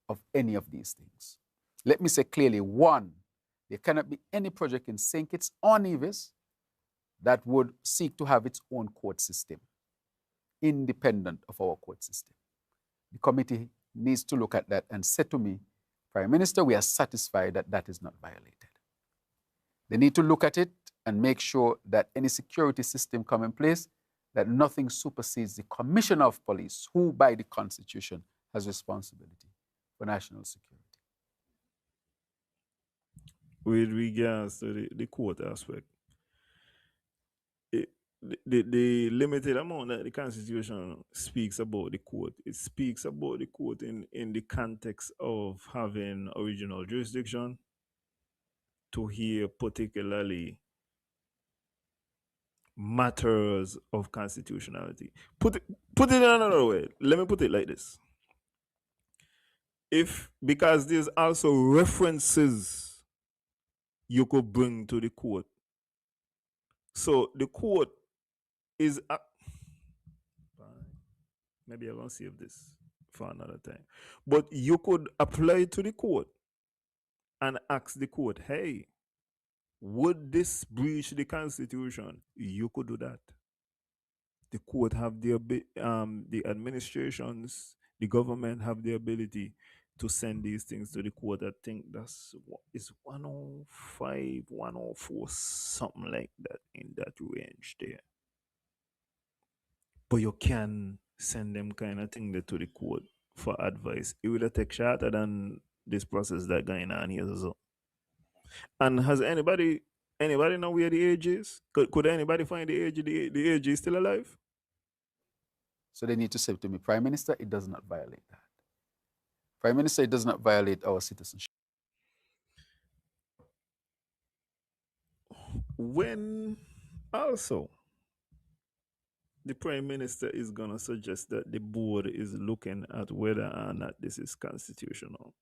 of any of these things. Let me say clearly, one, there cannot be any project in St. Kitts or Nevis that would seek to have its own court system, independent of our court system. The committee needs to look at that and say to me, Prime Minister, we are satisfied that that is not violated. They need to look at it and make sure that any security system come in place, that nothing supersedes the Commissioner of Police, who by the Constitution has responsibility for national security. With regards to the court aspect, the limited amount that the Constitution speaks about the court, it speaks about the court in the context of having original jurisdiction to hear particularly matters of constitutionality. Put it in another way. Let me put it like this. Because there's also references you could bring to the court. So the court is maybe I'm gonna save this for another time. But you could apply to the court and ask the court, hey, would this breach the Constitution? You could do that. The court have the administrations, the government have the ability to send these things to the court. I think is 105, 104, something like that, in that range there. But you can send them kind of thing there to the court for advice. It will take shorter than this process that going on here as well. And has anybody know where the age is? Could anybody find the age? The age is still alive? So they need to say to me, Prime Minister, it does not violate that. Prime Minister, it does not violate our citizenship. When also the Prime Minister is going to suggest that the board is looking at whether or not this is constitutional,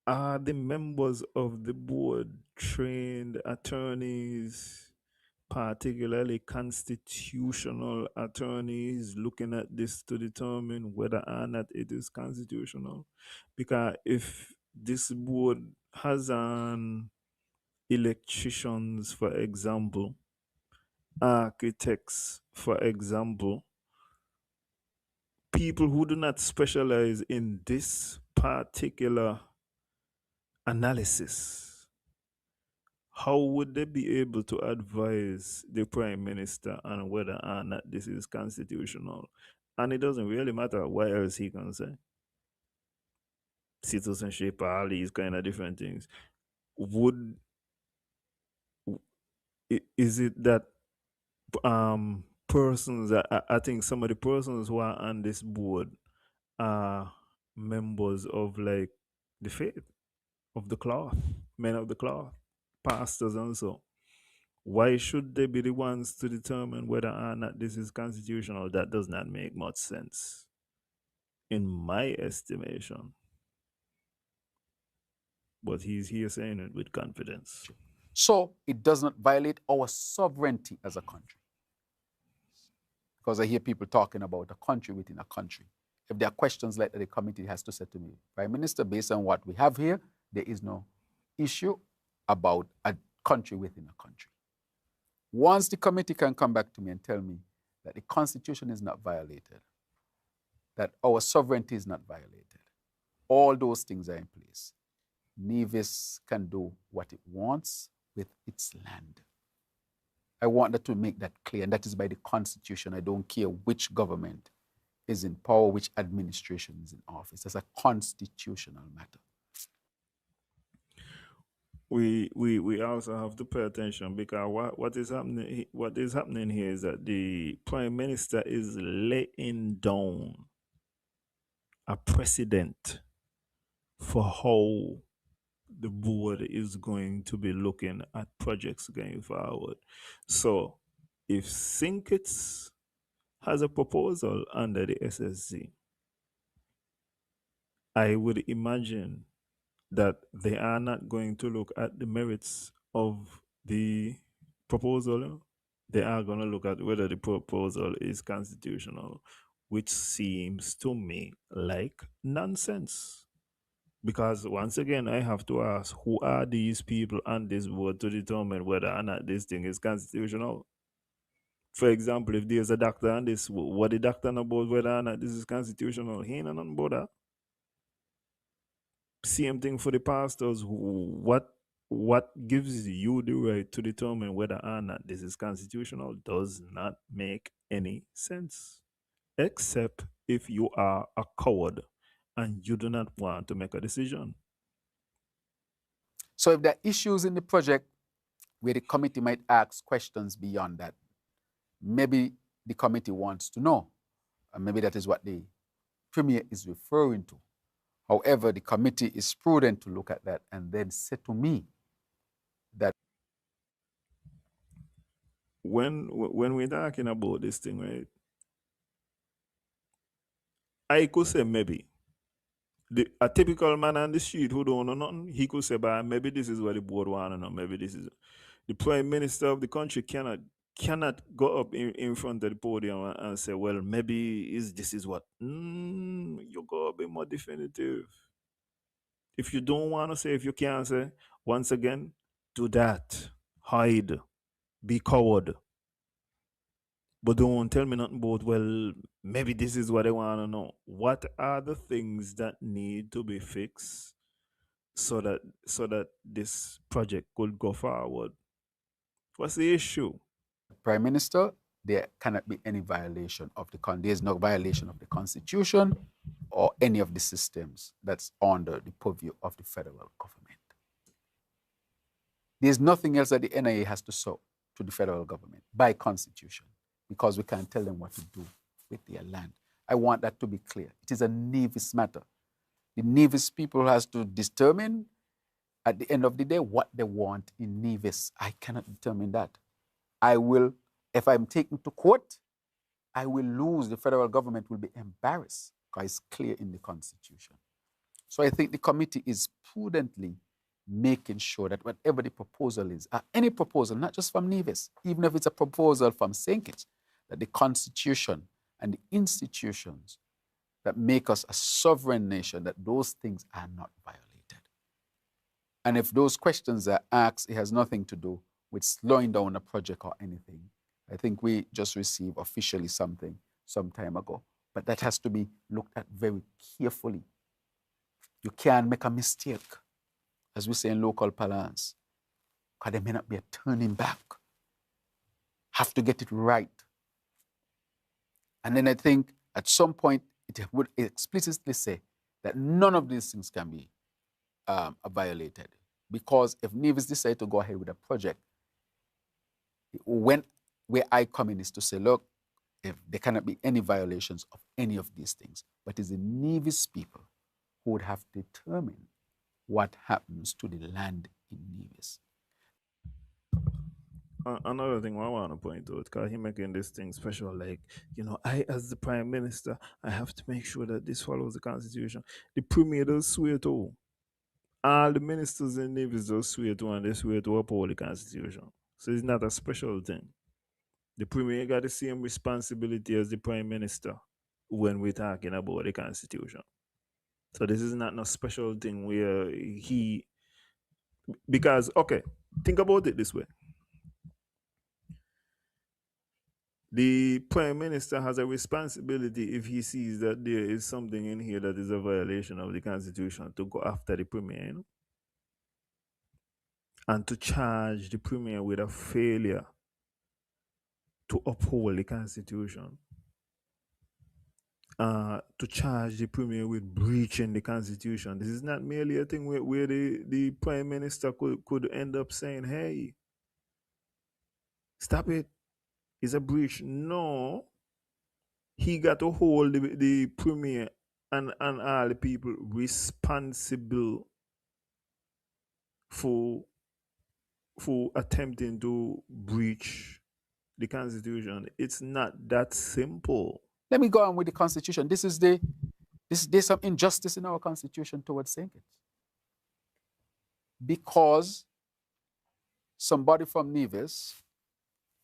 are the members of the board trained attorneys, particularly constitutional attorneys, looking at this to determine whether or not it is constitutional? Because if this board has electricians, for example, architects, for example, people who do not specialize in this particular analysis, how would they be able to advise the Prime Minister on whether or not this is constitutional? And it doesn't really matter what else he can say. Citizenship, all these kind of different things. Is it that persons, I think some of the persons who are on this board are members of like the faith, of the cloth, men of the cloth, pastors and so. Why should they be the ones to determine whether or not this is constitutional? That does not make much sense, in my estimation. But he's here saying it with confidence. So it does not violate our sovereignty as a country. Because I hear people talking about a country within a country. If there are questions like that, the committee has to say to me, Prime Minister, based on what we have here, there is no issue about a country within a country. Once the committee can come back to me and tell me that the Constitution is not violated, that our sovereignty is not violated, all those things are in place, Nevis can do what it wants with its land. I want that to make that clear, and that is by the Constitution. I don't care which government is in power, which administration is in office. That's a constitutional matter. We also have to pay attention, because what is happening here is that the Prime Minister is laying down a precedent for how the board is going to be looking at projects going forward. So if St. Kitts has a proposal under the SSC, I would imagine that they are not going to look at the merits of the proposal, they are going to look at whether the proposal is constitutional, which seems to me like nonsense. Because once again, I have to ask, who are these people on this board to determine whether or not this thing is constitutional? For example, if there's a doctor on this, what the doctor know about whether or not this is constitutional? He ain't nothing about that. Same thing for the pastors. What gives you the right to determine whether or not this is constitutional does not make any sense, except if you are a coward and you do not want to make a decision. So if there are issues in the project where the committee might ask questions beyond that, maybe the committee wants to know, and maybe that is what the Premier is referring to. However, the committee is prudent to look at that and then say to me that when we're talking about this thing, right? I could say maybe. A typical man on the street who don't know nothing, he could say, "But maybe this is what the board want to know. Maybe this is." The prime minister of the country cannot go up in front of the podium and say, "Well, maybe this is what." You gotta be more definitive. If you don't want to say, if you can't say, once again, do that. Hide. Be coward. But don't tell me nothing about, well, maybe this is what I want to know. What are the things that need to be fixed so that this project could go forward? What's the issue? Prime Minister, there cannot be any violation of there is no violation of the Constitution or any of the systems that's under the purview of the federal government. There's nothing else that the NIA has to show to the federal government by Constitution, because we can't tell them what to do with their land. I want that to be clear. It is a Nevis matter. The Nevis people has to determine at the end of the day what they want in Nevis. I cannot determine that. I will, if I'm taken to court, I will lose. The federal government will be embarrassed because it's clear in the Constitution. So I think the committee is prudently making sure that whatever the proposal is, any proposal, not just from Nevis, even if it's a proposal from St. Kitts, that the Constitution and the institutions that make us a sovereign nation, that those things are not violated. And if those questions are asked, it has nothing to do with slowing down a project or anything. I think we just received officially something some time ago, but that has to be looked at very carefully. You can't make a mistake, as we say in local parlance, because there may not be a turning back. Have to get it right. And then I think at some point it would explicitly say that none of these things can be violated. Because if Nevis decide to go ahead with a project, where I come in is to say, look, if there cannot be any violations of any of these things, but it's the Nevis people who would have to determine what happens to the land in Nevis. Another thing I want to point out, because he making this thing special, like, I, as the prime minister, I have to make sure that this follows the Constitution. The premier does swear to. All the ministers in Nevis does swear to, and they swear to uphold the Constitution. So it's not a special thing. The premier got the same responsibility as the prime minister when we're talking about the Constitution. So this is not no special thing where because, okay, think about it this way. The prime minister has a responsibility, if he sees that there is something in here that is a violation of the Constitution, to go after the premier, and to charge the premier with a failure to uphold the Constitution, to charge the premier with breaching the Constitution. This is not merely a thing where the prime minister could end up saying, hey, stop it, it's a breach. No, he got to hold the premier and all the people responsible for attempting to breach the Constitution. It's not that simple. Let me go on with the Constitution. There's some injustice in our Constitution towards St. Kitts. Because somebody from Nevis,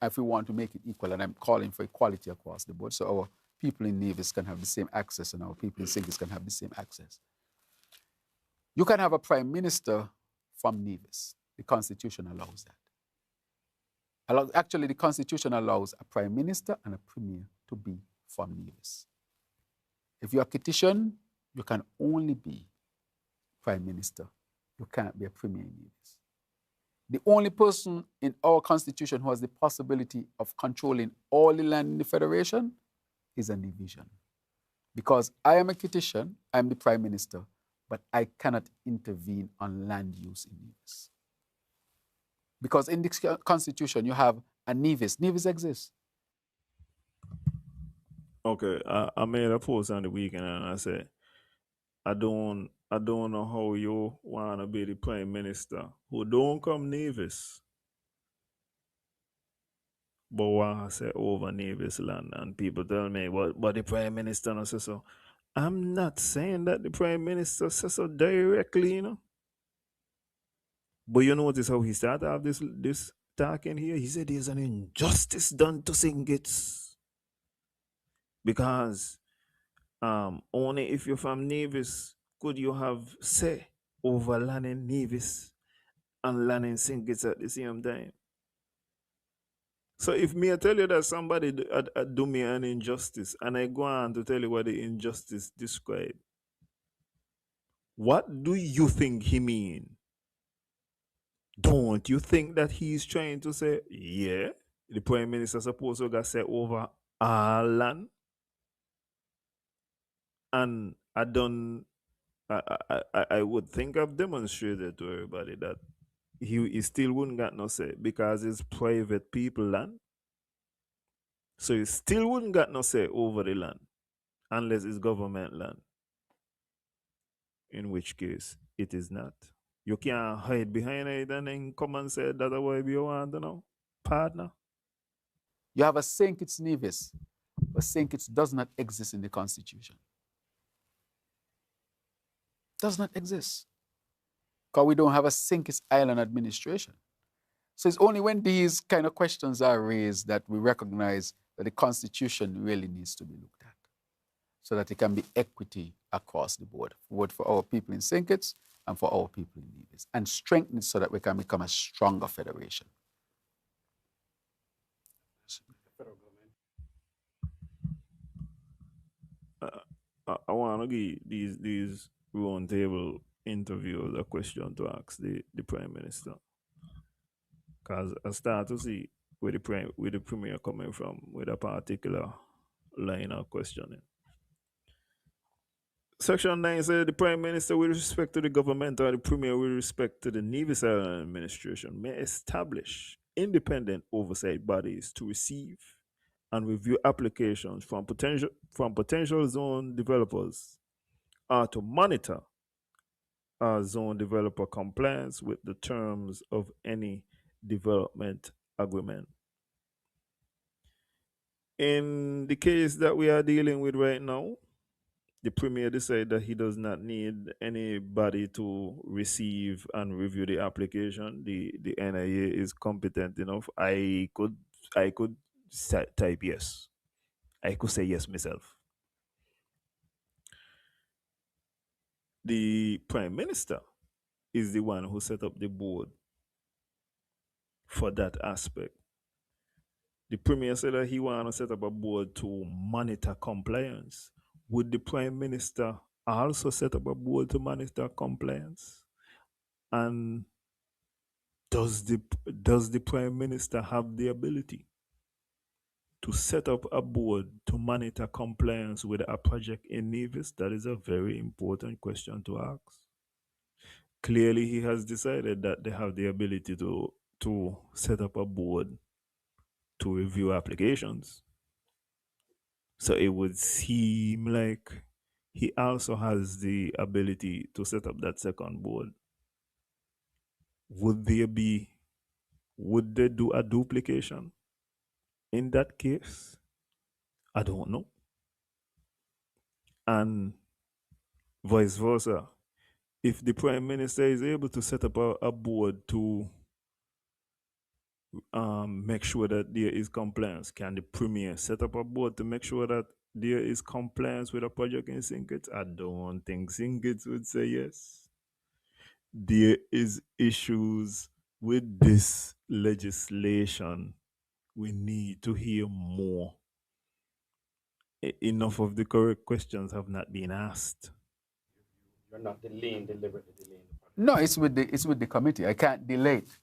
if we want to make it equal, and I'm calling for equality across the board, so our people in Nevis can have the same access and our people in St. Kitts can have the same access. You can have a prime minister from Nevis. The Constitution allows that. Actually, the Constitution allows a prime minister and a premier to be from Nevis. If you're a Kittitian, you can only be prime minister. You can't be a premier in Nevis. The only person in our Constitution who has the possibility of controlling all the land in the Federation is a Nevisian. Because I am a Kittitian, I'm the prime minister, but I cannot intervene on land use in Nevis. Because in the Constitution, you have a Nevis. Nevis exists. Okay, I made a post on the weekend and I said, I don't know how you wanna be the prime minister who don't come Nevis, but want to say over Nevis land, and people tell me, but the prime minister no say so. I'm not saying that the prime minister says so directly, you know. But you notice how he started off this talking here. He said there's an injustice done to Singits because only if you're from Nevis could you have say over land in Nevis and land in Singits at the same time. So if me I tell you that somebody do me an injustice and I go on to tell you what the injustice describe, what do you think he mean? Don't you think that he's trying to say, yeah, the prime minister supposed to get say over all land? And I would think I've demonstrated to everybody that he still wouldn't got no say because it's private people land. So he still wouldn't got no say over the land unless it's government land. In which case it is not. You can't hide behind it and then come and say that a way you want to know, partner. You have a St. Kitts Nevis, but St. Kitts does not exist in the Constitution. Does not exist. Because we don't have a St. Kitts Island administration. So it's only when these kind of questions are raised that we recognize that the Constitution really needs to be looked at so that it can be equity across the board, both for our people in St. Kitts and for our people in Nevis, and strengthen it so that we can become a stronger federation. I want to give these roundtable interviews a question to ask the prime minister, because I start to see where the premier coming from with a particular line of questioning. Section 9 says the prime minister, with respect to the government, or the premier, with respect to the Nevis Island administration, may establish independent oversight bodies to receive and review applications from potential zone developers, or to monitor zone developer compliance with the terms of any development agreement. In the case that we are dealing with right now, the premier decided that he does not need anybody to receive and review the application. The NIA is competent enough. I could type yes. I could say yes myself. The prime minister is the one who set up the board for that aspect. The premier said that he want to set up a board to monitor compliance. Would the prime minister also set up a board to monitor compliance? And does the prime minister have the ability to set up a board to monitor compliance with a project in Nevis? That is a very important question to ask. Clearly, he has decided that they have the ability to set up a board to review applications. So it would seem like he also has the ability to set up that second board. Would they do a duplication in that case? I don't know. And vice versa. If the prime minister is able to set up a board to make sure that there is compliance? Can the premier set up a board to make sure that there is compliance with a project in St. Kitts? I don't think St. Kitts would say yes. There is issues with this legislation. We need to hear more. Enough of the correct questions have not been asked. You're not deliberately delaying the project. No, it's with the committee. I can't delay it.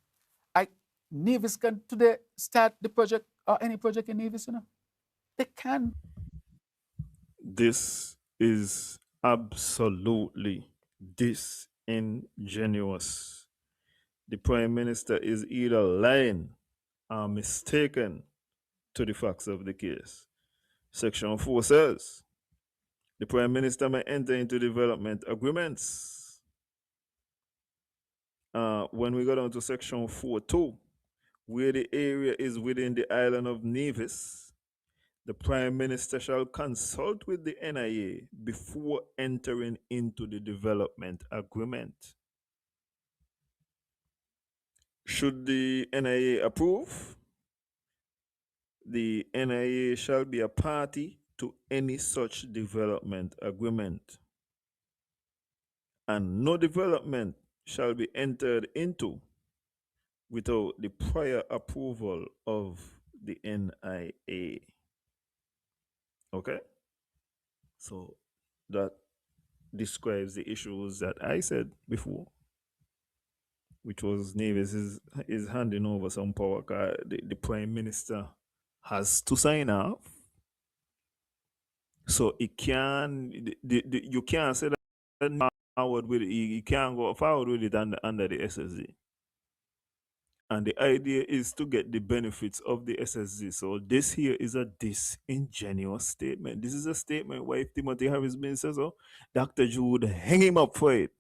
Nevis can today start the project or any project in Nevis, They can. This is absolutely disingenuous. The Prime Minister is either lying or mistaken to the facts of the case. Section 4 says the Prime Minister may enter into development agreements. When we go down to Section 4.2, where the area is within the island of Nevis, the Prime Minister shall consult with the NIA before entering into the development agreement. Should the NIA approve, the NIA shall be a party to any such development agreement, and no development shall be entered into without the prior approval of the NIA. Okay? So that describes the issues that I said before, which was Nevis is handing over some power. The Prime Minister has to sign off. So it can, you can't say that forward with it. You can't go forward with it under the SSD. And the idea is to get the benefits of the SSD. So this here is a disingenuous statement. This is a statement where if Timothy Harris been says so, Dr. Drew would hang him up for it.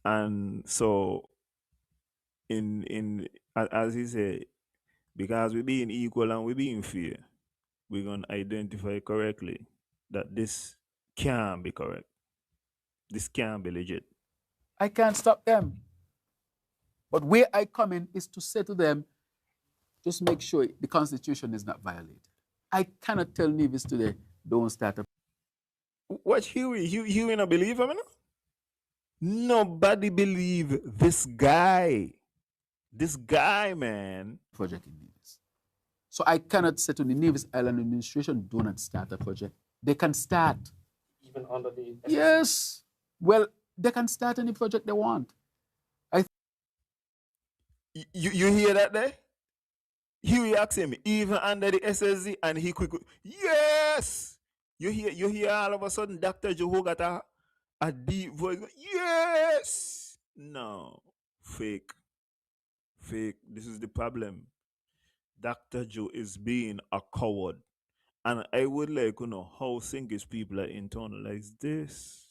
And so as he said, because we're being equal and we're being fair, we're gonna identify correctly that this can be correct. This can be legit. I can't stop them. But where I come in is to say to them, just make sure the Constitution is not violated. I cannot tell Nevis today, don't start a. What Huey? Huey not believe him? Nobody believe this guy. This guy, man. Project in Nevis. So I cannot say to the Nevis Island administration, do not start a project. They can start. Even under the SSC? Yes. Well, they can start any project they want. You hear that there? Huey asked him, even under the SSZ, and he quickly, yes! You hear all of a sudden Dr. Joe got a deep voice. Yes! No. Fake. This is the problem. Dr. Joe is being a coward. And I would like to know how Singlish people are internalize this.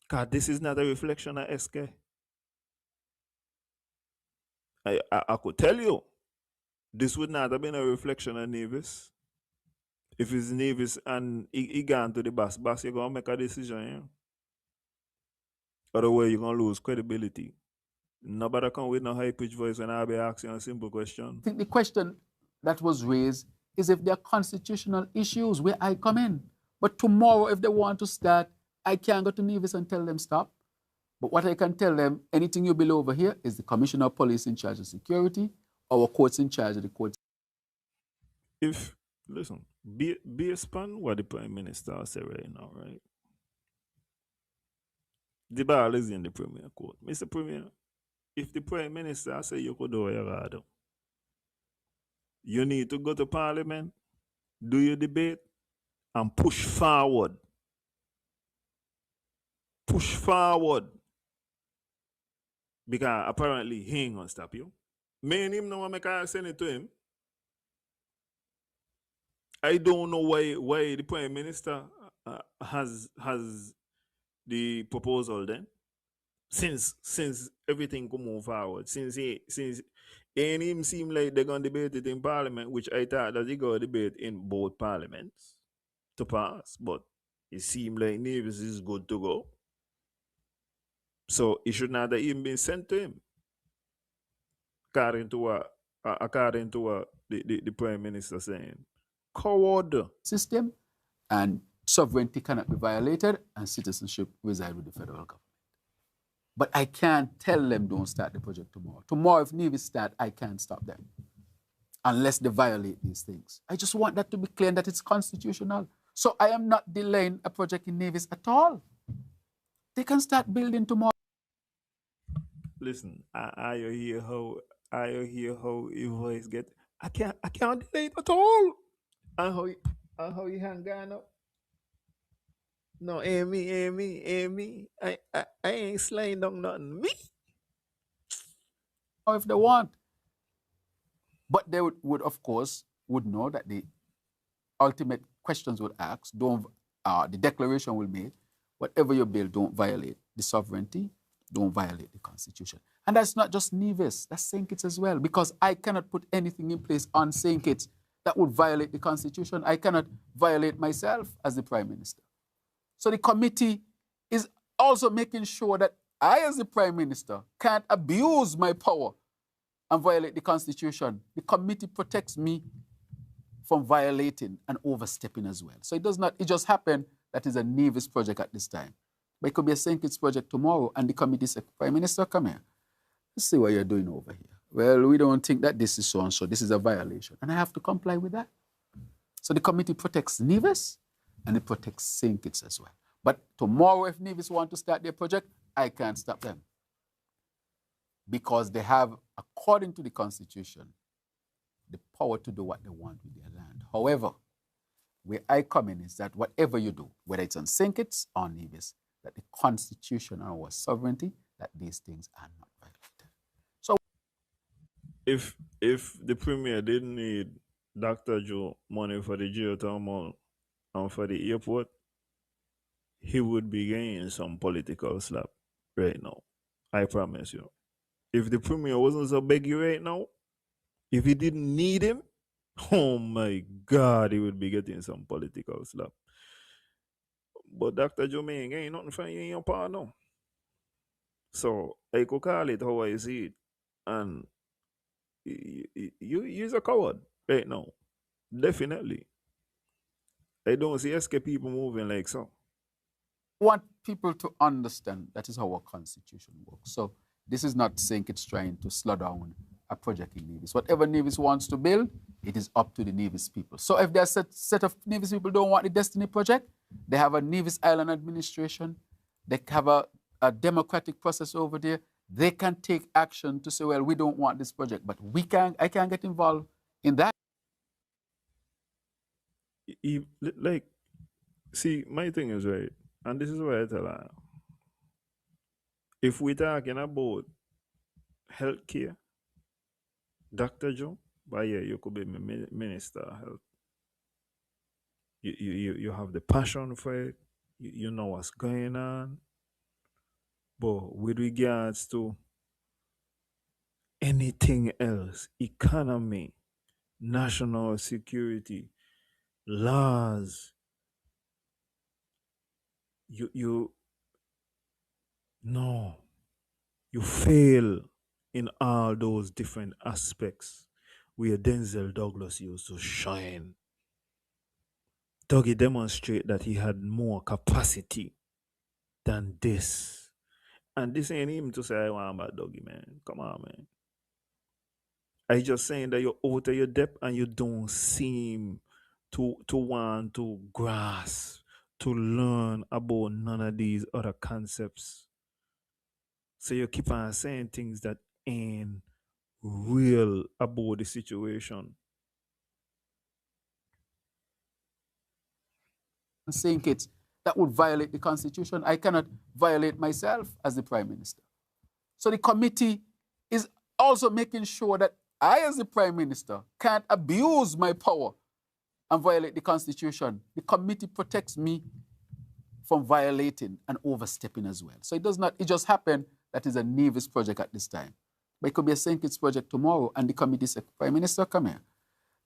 Because this is not a reflection of SK. I could tell you, this would not have been a reflection of Nevis. If it's Nevis and he gone to the boss, you're going to make a decision. Yeah? Otherwise, you're going to lose credibility. Nobody come with no high-pitched voice when I be asking a simple question. I think the question that was raised is if there are constitutional issues where I come in. But tomorrow, if they want to start, I can't go to Nevis and tell them stop. But what I can tell them, anything you below over here is the Commissioner of Police in charge of security, our courts in charge of the courts. Listen, based upon what the Prime Minister said right now, right? The ball is in the Premier Court. Mr. Premier, if the Prime Minister say you could do your order, you need to go to Parliament, do your debate, and push forward. Push forward. Because apparently he ain't gonna stop you. Me and him know what I send it to him. I don't know why the Prime Minister has the proposal then. Since everything could move forward. Since and him seem like they're gonna debate it in Parliament, which I thought that they gonna debate in both parliaments to pass, but it seemed like Nevis is good to go. So it should not have even been sent to him, according to what the Prime Minister saying. Coward. System, and sovereignty cannot be violated, and citizenship reside with the federal government. But I can't tell them don't start the project tomorrow. Tomorrow, if Nevis start, I can't stop them unless they violate these things. I just want that to be clear and that it's constitutional. So I am not delaying a project in Nevis at all. They can start building tomorrow. Listen, I hear how your voice get. I can't delay it at all. And how you hang on up. No, Amy. I ain't slaying down nothing. Me. Or if they want. But they would of course, would know that the ultimate questions would ask, the declaration will make, whatever you build, don't violate the sovereignty, don't violate the Constitution. And that's not just Nevis, that's St. Kitts as well, because I cannot put anything in place on St. Kitts that would violate the Constitution. I cannot violate myself as the Prime Minister. So the committee is also making sure that I, as the Prime Minister, can't abuse my power and violate the Constitution. The committee protects me from violating and overstepping as well. So it just happened that is a Nevis project at this time. But it could be a St. Kitts project tomorrow, and the committee said, Prime Minister, come here. Let's see what you're doing over here. Well, we don't think that this is so and so. This is a violation. And I have to comply with that. So the committee protects Nevis, and it protects St. Kitts as well. But tomorrow, if Nevis want to start their project, I can't stop them. Because they have, according to the Constitution, the power to do what they want with their land. However, where I come in is that whatever you do, whether it's on St. Kitts or Nevis, that the Constitution and our sovereignty, that these things are not violated. So if the Premier didn't need Dr. Joe money for the geothermal and for the airport, he would be getting some political slap right now. I promise you. If the Premier wasn't so beggy right now, if he didn't need him, oh my God, he would be getting some political slap. But Dr. Joe ain't nothing for you in your part now. So I could call it how I see it. And you're a coward right now. Definitely. I don't see SK people moving like so. I want people to understand that is how our Constitution works. So this is not saying it's trying to slow down a project in Nevis. Whatever Nevis wants to build, it is up to the Nevis people. So if there's a set of Nevis people don't want the Destiny project, they have a Nevis Island administration, they have a democratic process over there, they can take action to say, well, we don't want this project, but I can't get involved in that. Like, see, my thing is right, and this is what I tell her. If we're talking about healthcare, Dr. Joe, but yeah, you could be Minister of Health. You have the passion for it, you know what's going on. But with regards to anything else, economy, national security, laws, you fail in all those different aspects where Denzel Douglas used to shine. Dougie demonstrate that he had more capacity than this. And this ain't him to say I want about Dougie, man. Come on, man. I just saying that you're out of your depth and you don't seem to want to grasp, to learn about none of these other concepts. So you keep on saying things that ain't real about the situation. Saying it that would violate the Constitution. I cannot violate myself as the Prime Minister. So the committee is also making sure that I, as the Prime Minister, can't abuse my power and violate the Constitution. The committee protects me from violating and overstepping as well. So it just happened that is a Nevis project at this time. But it could be a St. Kitts project tomorrow, and the committee said, Prime Minister, come here.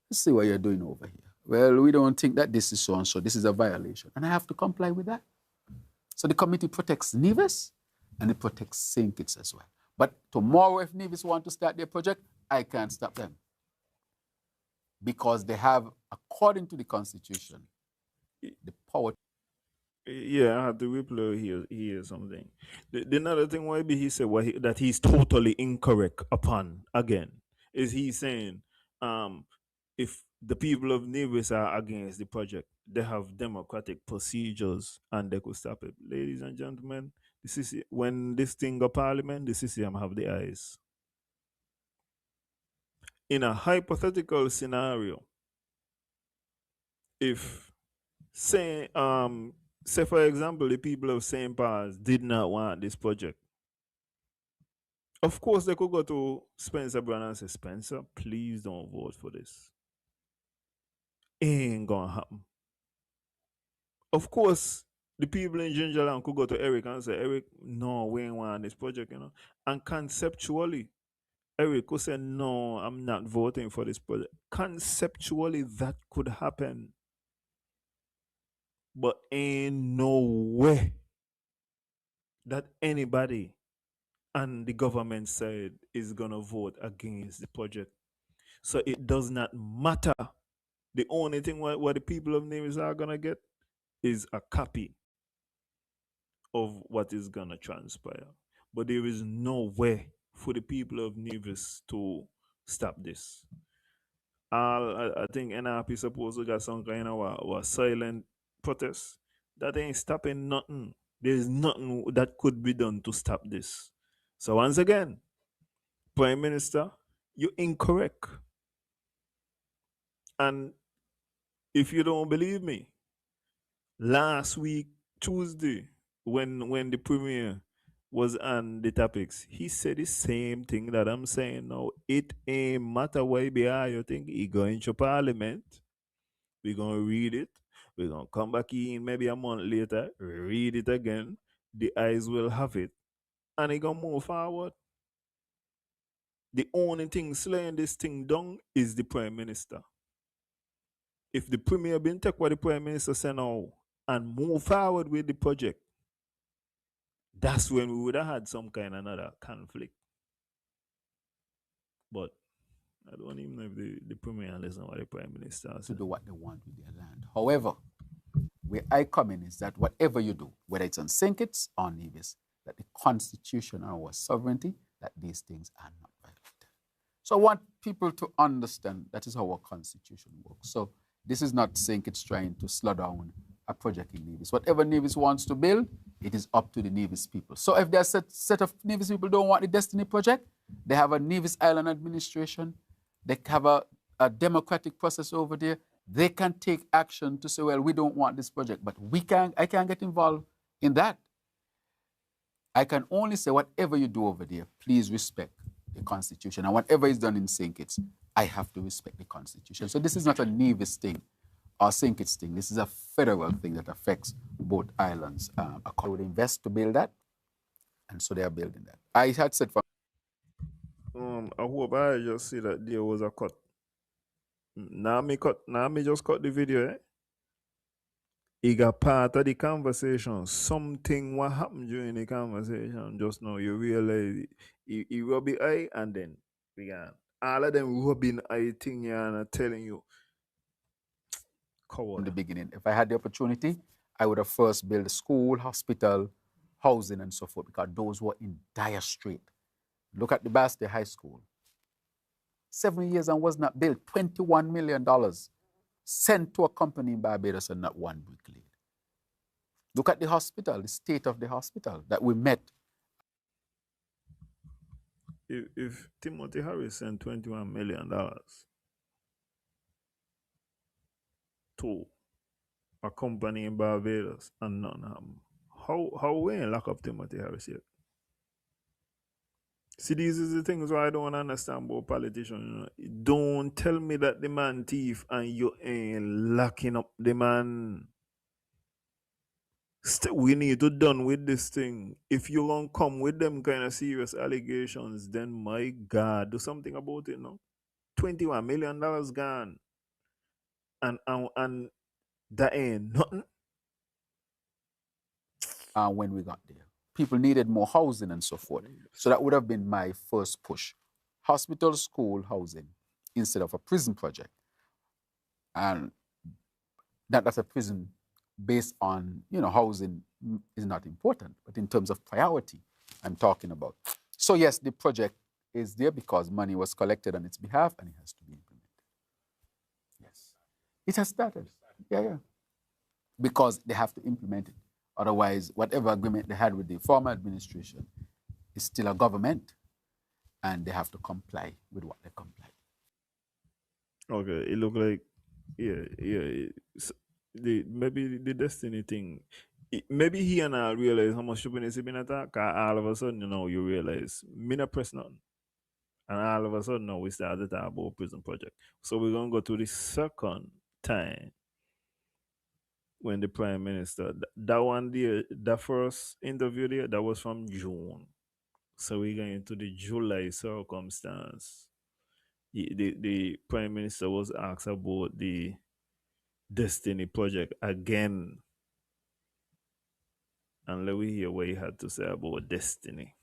Let's see what you're doing over here. Well, we don't think that this is so and so. This is a violation. And I have to comply with that. So the committee protects Nevis, and it protects St. Kitts as well. But tomorrow, if Nevis want to start their project, I can't stop them. Because they have, according to the Constitution, the power. Yeah, I have to replay here something. The another thing why he said that he's totally incorrect upon again is he saying if the people of Nevis are against the project, they have democratic procedures and they could stop it. Ladies and gentlemen, when this thing go parliament, the CCM have the eyes. In a hypothetical scenario, if say for example the people of St. Paul's did not want this project, of course they could go to Spencer Brown and say, Spencer, please don't vote for this. Ain't gonna happen. Of course the people in Gingerland could go to Eric and say, Eric, no, we ain't want this project, and conceptually Eric could say, no, I'm not voting for this project. Conceptually that could happen, but ain't no way that anybody and the government side is gonna vote against the project. So it does not matter. The only thing what the people of Nevis are gonna get is a copy of what is gonna transpire. But there is no way for the people of Nevis to stop this. I think NRP supposed to got some kind of a silent protest. That ain't stopping nothing. There's nothing that could be done to stop this. So once again, Prime Minister, you're incorrect. And if you don't believe me, last week, Tuesday, when the Premier was on the topics, he said the same thing that I'm saying now. It ain't matter why you think he going to Parliament. We're gonna read it. We're gonna come back in maybe a month later, read it again. The eyes will have it, and it gonna move forward. The only thing slaying this thing down is the Prime Minister. If the Premier been take what the Prime Minister said now and move forward with the project, that's when we would have had some kind of another conflict. But I don't even know if the Premier listen what the Prime Minister said. To do what they want with their land. However, where I come in is that whatever you do, whether it's on St. Kitts or Nevis, that the Constitution and our sovereignty, that these things are not violated. So I want people to understand that is how our Constitution works. So this is not St. Kitts trying to slow down a project in Nevis. Whatever Nevis wants to build, it is up to the Nevis people. So if there's a set of Nevis people don't want the Destiny project, they have a Nevis Island administration, they have a democratic process over there. They can take action to say, well, we don't want this project, but I can't get involved in that. I can only say whatever you do over there, please respect the Constitution. And whatever is done in St. Kitts, I have to respect the Constitution. So this is not a Nevis thing or St. Kitts thing. This is a federal thing that affects both islands. I would invest to build that, and so they are building that. I had said I hope I just see that there was a cut. Now me just cut the video, eh? He got part of the conversation. Something what happened during the conversation just now. You realize he rub the eye and then began. All of them rubbing eye thing and telling you. in the beginning. If I had the opportunity, I would have first built a school, hospital, housing, and so forth, because those were in dire strait. Look at the Bastille High School. 7 years and was not built. $21 million sent to a company in Barbados and not one brick laid. Look at the hospital, the state of the hospital that we met. If Timothy Harris sent $21 million to a company in Barbados and none happen, how we ain't lock up Timothy Harris yet? See, these are the things why I don't understand about politicians. Don't tell me that the man thief and you ain't locking up the man. We need to done with this thing. If you don't come with them kind of serious allegations, then my God, do something about it now. $21 million gone. And that ain't nothing. When we got there. people needed more housing and so forth. So that would have been my first push. Hospital, school, housing, instead of a prison project. And that's a prison based on, housing is not important, but in terms of priority, I'm talking about. So yes, the project is there because money was collected on its behalf and it has to be implemented. Yes. It has started. Yeah. Because they have to implement it. Otherwise, whatever agreement they had with the former administration is still a government and they have to comply with what they comply. Okay, it looked like, maybe the destiny thing. Maybe he and I realize how much stupidness he been attacked. All of a sudden, you realize me not press nothing, and all of a sudden, now we start to talk about prison project. So we're gonna go to the second time when the prime minister that one there, the first interview there, that was from June. So we're going into the July circumstance. The prime minister was asked about the Destiny project again. And let me hear what he had to say about Destiny.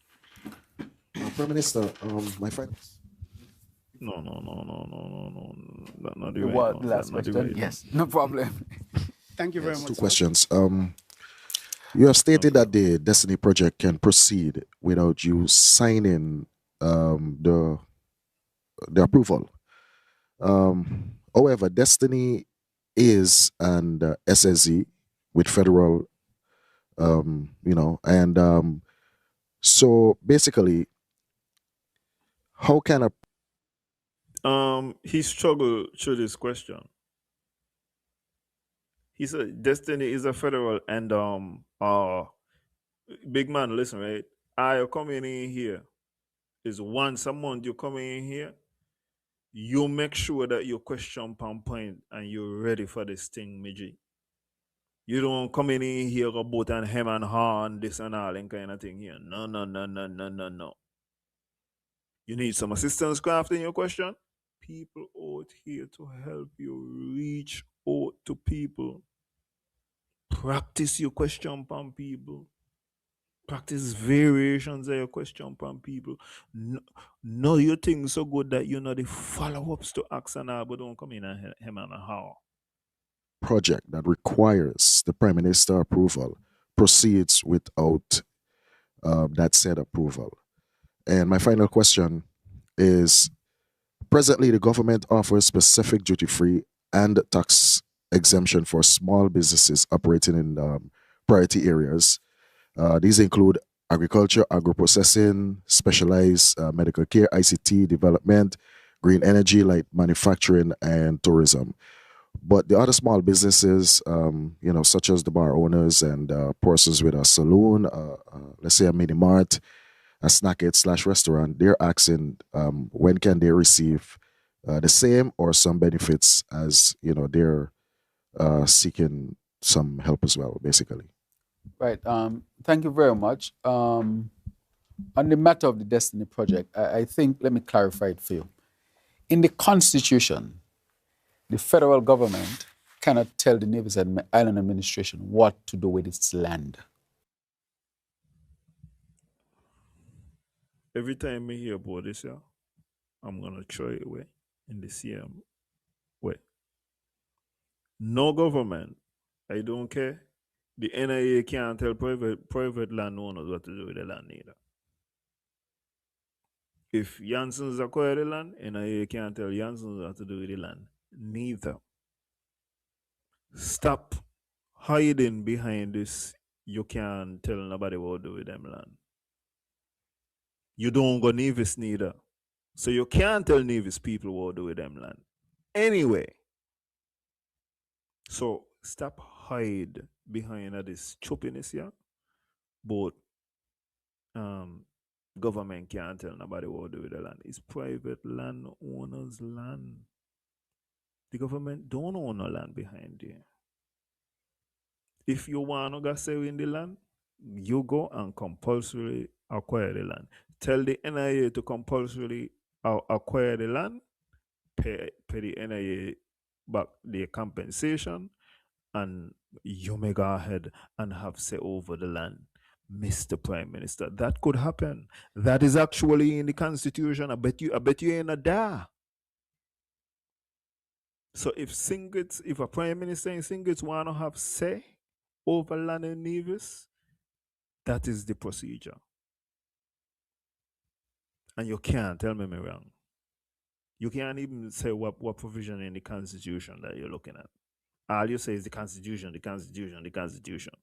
Prime Minister, my friend. No. Not the The right what? one. Last Not the question? right Yes, no problem. Thank you very Yes, much. two sir. questions. You have stated that the Destiny project can proceed without you signing the approval. However, Destiny is an SSE with federal, and so basically, how can a He struggled through this question. He said Destiny is a federal and big man, listen, right? I coming in here is once a month you coming in here, you make sure that you question on point and you're ready for this thing, Miji. You don't come in here about and hem and haw and this and all and kind of thing here. No. You need some assistance crafting your question? People out here to help you reach out to people. Practice your question from people. Practice variations of your question from people. Know your thing so good that you know the follow-ups to ask and all, but don't come in and hem and haw. project that requires the Prime Minister approval proceeds without that said approval? And my final question is, presently the government offers specific duty-free and tax exemption for small businesses operating in priority areas. These include agriculture, agro-processing, specialized medical care, ICT development, green energy, light manufacturing, and tourism. But the other small businesses, such as the bar owners and persons with a saloon, let's say a mini mart, a snackette/restaurant, they're asking when can they receive the same or some benefits, as they're seeking some help as well, basically. Right. Thank you very much. On the matter of the Destiny Project, I think, let me clarify it for you. In the Constitution, the federal government cannot tell the Nevis Island Administration what to do with its land. Every time I hear about this, I'm going to throw it away in the same way. No government, I don't care. The NIA can't tell private landowners what to do with the land either. If Janssen's acquire the land, NIA can't tell Janssen's what to do with the land. Neither. Stop hiding behind this. You can't tell nobody what to do with them land. You don't go Nevis neither. So you can't tell Nevis people what to do with them land. Anyway. So stop hide behind this choppiness here. But government can't tell nobody what to do with the land. It's private landowners' land. The government don't own no land behind there. If you want to go sell in the land, you go and compulsorily acquire the land. Tell the NIA to compulsorily acquire the land, pay the NIA back their compensation, and you may go ahead and have say over the land. Mr. Prime Minister. That could happen. That is actually in the Constitution. I bet you ain't a da. So if a Prime Minister in Singles want to have say over land in Nevis, that is the procedure. And you can't tell me wrong. You can't even say what provision in the Constitution that you're looking at. All you say is the Constitution, the Constitution, the Constitution.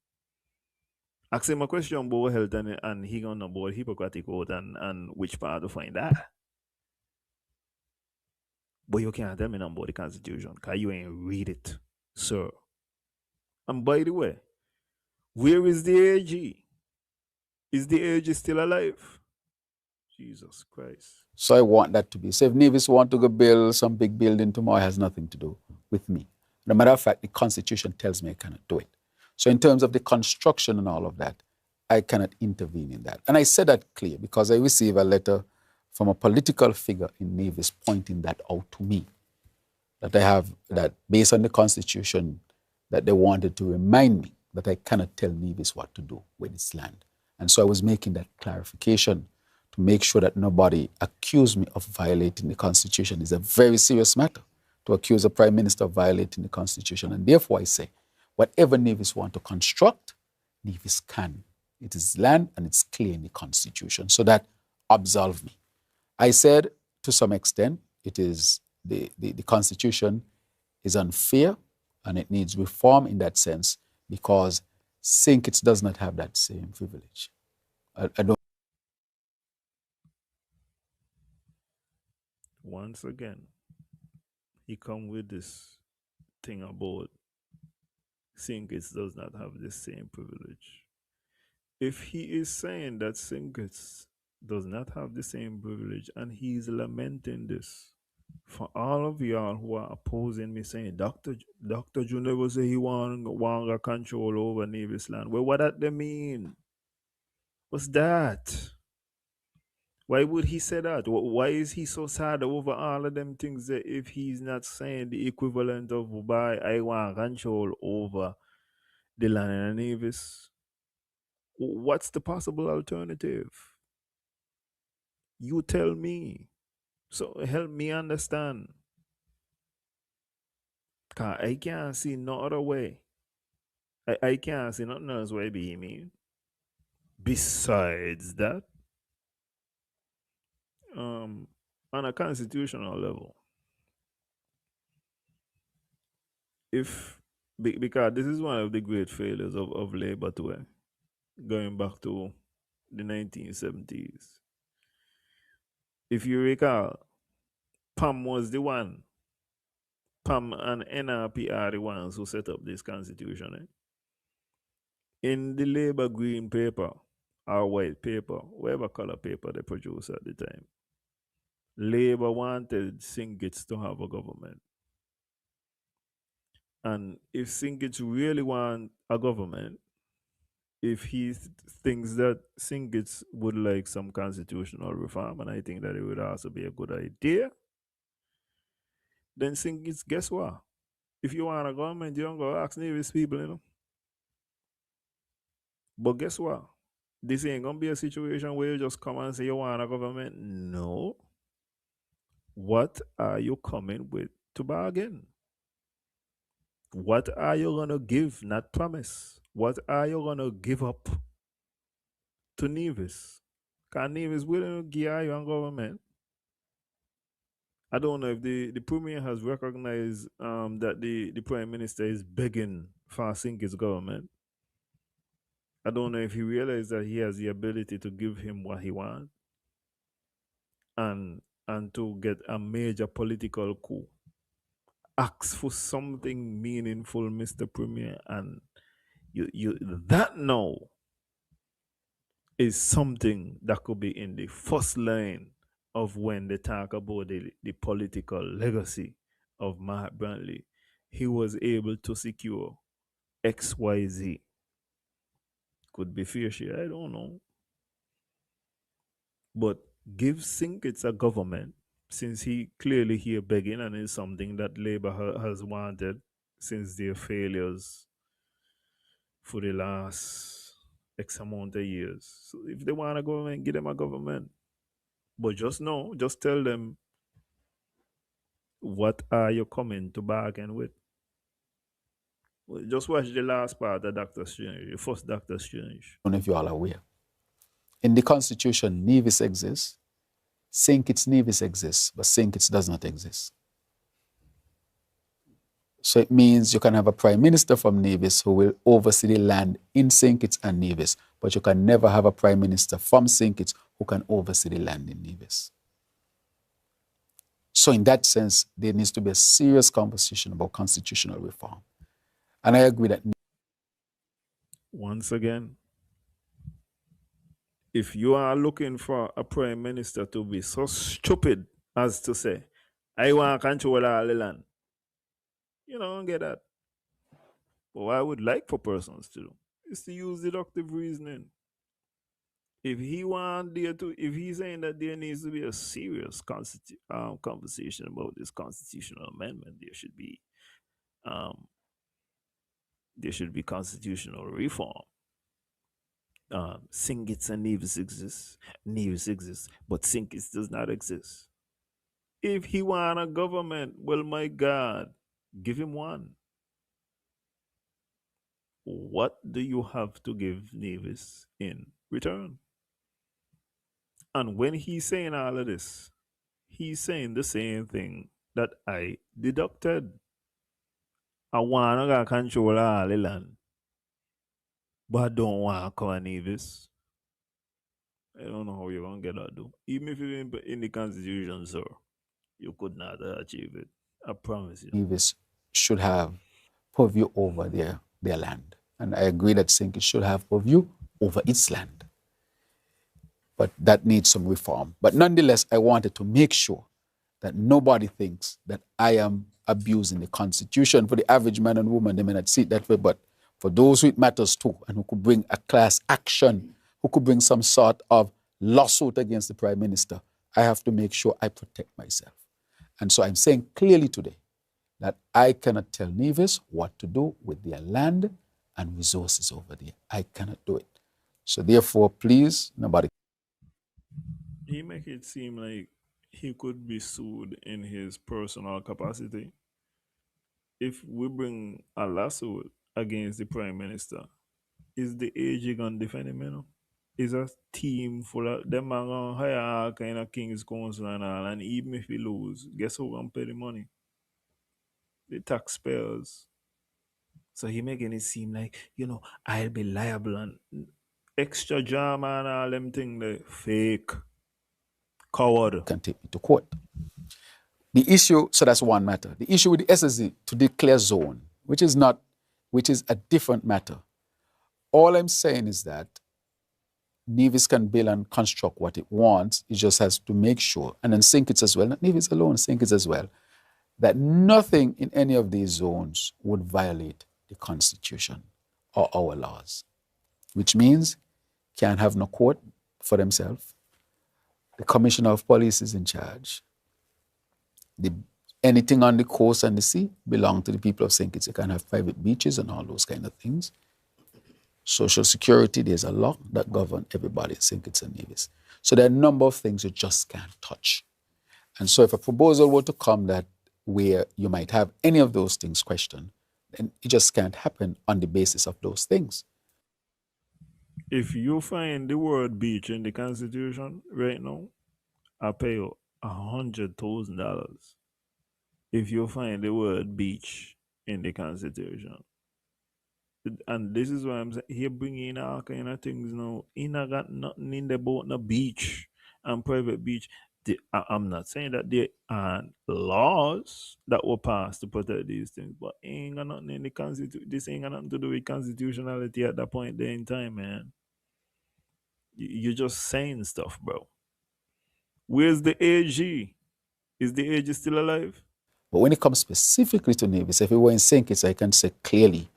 Ask him a question about health and he gonna know about Hippocratic Oath and which part to find that. But you can't tell me nothing about the Constitution because you ain't read it, sir. And by the way, where is the AG? Is the AG still alive? Jesus Christ. So I want that to be. So if Nevis want to go build some big building tomorrow, it has nothing to do with me. No matter of fact, the Constitution tells me I cannot do it. So in terms of the construction and all of that, I cannot intervene in that. And I said that clear because I received a letter from a political figure in Nevis pointing that out to me. That I have, that based on the Constitution, that they wanted to remind me that I cannot tell Nevis what to do with its land. And so I was making that clarification to make sure that nobody accuse me of violating the Constitution. It's a very serious matter to accuse a Prime Minister of violating the Constitution. And therefore I say, whatever Nevis want to construct, Nevis can. It is land and it's clear in the Constitution. So that absolve me. I said, to some extent, it is the Constitution is unfair and it needs reform in that sense because St. Kitts does not have that same privilege. I don't. Once again, he come with this thing about St. Kitts does not have the same privilege. If he is saying that St. Kitts does not have the same privilege and he's lamenting this, for all of y'all who are opposing me saying, Dr. June never say he want control over Nevis land. Well, what that they mean? What's that? Why would he say that? Why is he so sad over all of them things that if he's not saying the equivalent of why I want control over the land in Nevis? What's the possible alternative? You tell me. So help me understand. Cause I can't see no other way. I can't see nothing else why be mean. Besides that, on a constitutional level, if because this is one of the great failures of labor too, going back to the 1970s. If you recall, PAM was the one. PAM and NRP are the ones who set up this constitution. In the labor green paper or white paper, whatever color paper they produced at the time, Labor wanted Singits to have a government. And if Singits really want a government, if he thinks that Singits would like some constitutional reform, and I think that it would also be a good idea, then Singits, guess what? If you want a government, you don't go ask Nevis people, you know. But guess what? This ain't gonna be a situation where you just come and say you want a government. No. What are you coming with to bargain? What are you gonna give, not promise? What are you gonna give up to Nevis? Can Nevis willing to give you a government? I don't know if the premier has recognized that the prime minister is begging for Sinki's government. I don't know if he realized that he has the ability to give him what he wants and to get a major political coup. Ask for something meaningful, Mr. Premier, and you that now is something that could be in the first line of when they talk about the political legacy of Mahat Brantley. He was able to secure XYZ. Could be fair share, I don't know. But give Sinkits a government, since he clearly here begging and is something that Labour has wanted since their failures for the last X amount of years. So if they want a government, give them a government. But just know, just tell them what are you coming to bargain with. Well, just watch the last part of Doctor Strange, the first Doctor Strange. I don't know if you all are aware. In the Constitution, Nevis exists. St. Kitts Nevis exists, but St. Kitts does not exist. So it means you can have a prime minister from Nevis who will oversee the land in St. Kitts and Nevis, but you can never have a prime minister from St. Kitts who can oversee the land in Nevis. So in that sense, there needs to be a serious conversation about constitutional reform. And I agree that... Once again, if you are looking for a prime minister to be so stupid as to say, I want to control all the land, you don't get that. But what I would like for persons to do is to use deductive reasoning. If he want there to, if he's saying that there needs to be a serious conversation about this constitutional amendment, there should be constitutional reform. St. Kitts and Nevis exists, but St. Kitts does not exist. If he want a government, well, my God, give him one. What do you have to give Nevis in return? And when he's saying all of this, he's saying the same thing that I deducted. I want to control all the land, but I don't want to cover Nevis. I don't know how you're going to get that, though. Even if you're in the Constitution, sir, you could not achieve it. I promise you. Nevis should have purview over their land. And I agree that St. Kitts should have purview over its land. But that needs some reform. But nonetheless, I wanted to make sure that nobody thinks that I am abusing the Constitution. For the average man and woman, they may not see it that way, but for those who it matters to and who could bring a class action, who could bring some sort of lawsuit against the Prime Minister, I have to make sure I protect myself. And so I'm saying clearly today that I cannot tell Nevis what to do with their land and resources over there. I cannot do it. So therefore, please, nobody... He make it seem like he could be sued in his personal capacity. If we bring a lawsuit against the Prime Minister, is the AG going to defend him, you know? Is a team full of them are going to hire all kind of King's Council and all, and even if we lose, guess who going to pay the money? The taxpayers. So he making it seem like, I'll be liable and extra drama and all them things, the fake. Coward. Can take me to court. The issue, so that's one matter. The issue with the SSC to declare zone, which is a different matter. All I'm saying is that Nevis can build and construct what it wants. It just has to make sure, and then St. Kitts as well, not Nevis alone, St. Kitts as well, that nothing in any of these zones would violate the Constitution or our laws, which means can't have no court for themselves. The Commissioner of Police is in charge. Anything on the coast and the sea belong to the people of St. Kitts. You can have private beaches and all those kind of things. Social security, there's a law that governs everybody in St. Kitts and Nevis. So there are a number of things you just can't touch. And so if a proposal were to come that where you might have any of those things questioned, then it just can't happen on the basis of those things. If you find the word beach in the Constitution right now, I'll pay you $100,000. If you find the word beach in the Constitution. And this is why I'm saying, he bringing in all kind of things now. He not got nothing in the boat, no beach and private beach. I'm not saying that there aren't laws that were passed to protect these things, but ain't got nothing in the Constitution. This ain't got nothing to do with constitutionality at that point there in time, man. You're just saying stuff, bro. Where's the AG? Is the AG still alive? But when it comes specifically to Nevis, if we were in St. Kitts, I can say clearly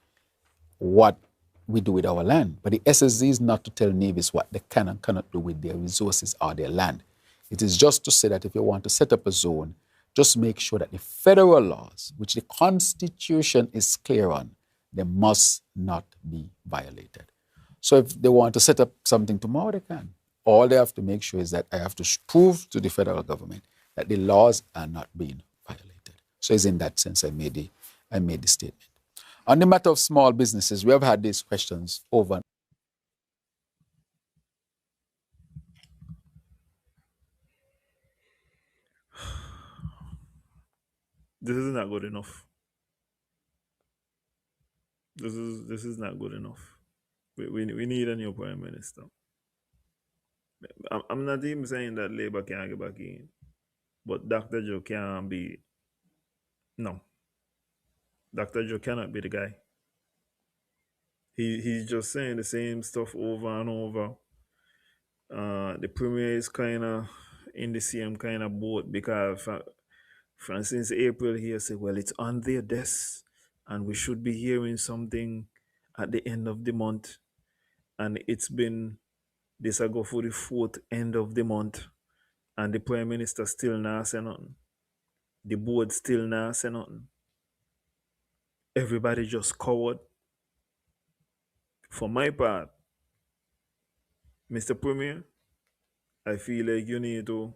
what we do with our land. But the SSZ is not to tell Nevis what they can and cannot do with their resources or their land. It is just to say that if you want to set up a zone, just make sure that the federal laws, which the Constitution is clear on, they must not be violated. So if they want to set up something tomorrow, they can. All they have to make sure is that I have to prove to the federal government that the laws are not being violated. So it's in that sense I made the statement. On the matter of small businesses, we have had these questions over. This is not good enough. This is not good enough. We need a new prime minister. I'm not even saying that Labour can't get back in, but Dr. Joe can't be. No, Dr. Joe cannot be the guy. He's just saying the same stuff over and over. The premier is kind of in the same kind of boat because from since April he has said, well, it's on their desk and we should be hearing something at the end of the month. And it's been this I go for the fourth end of the month, and the prime minister still not say nothing. The board still not say nothing. Everybody just coward. For my part, Mr. Premier, I feel like you need to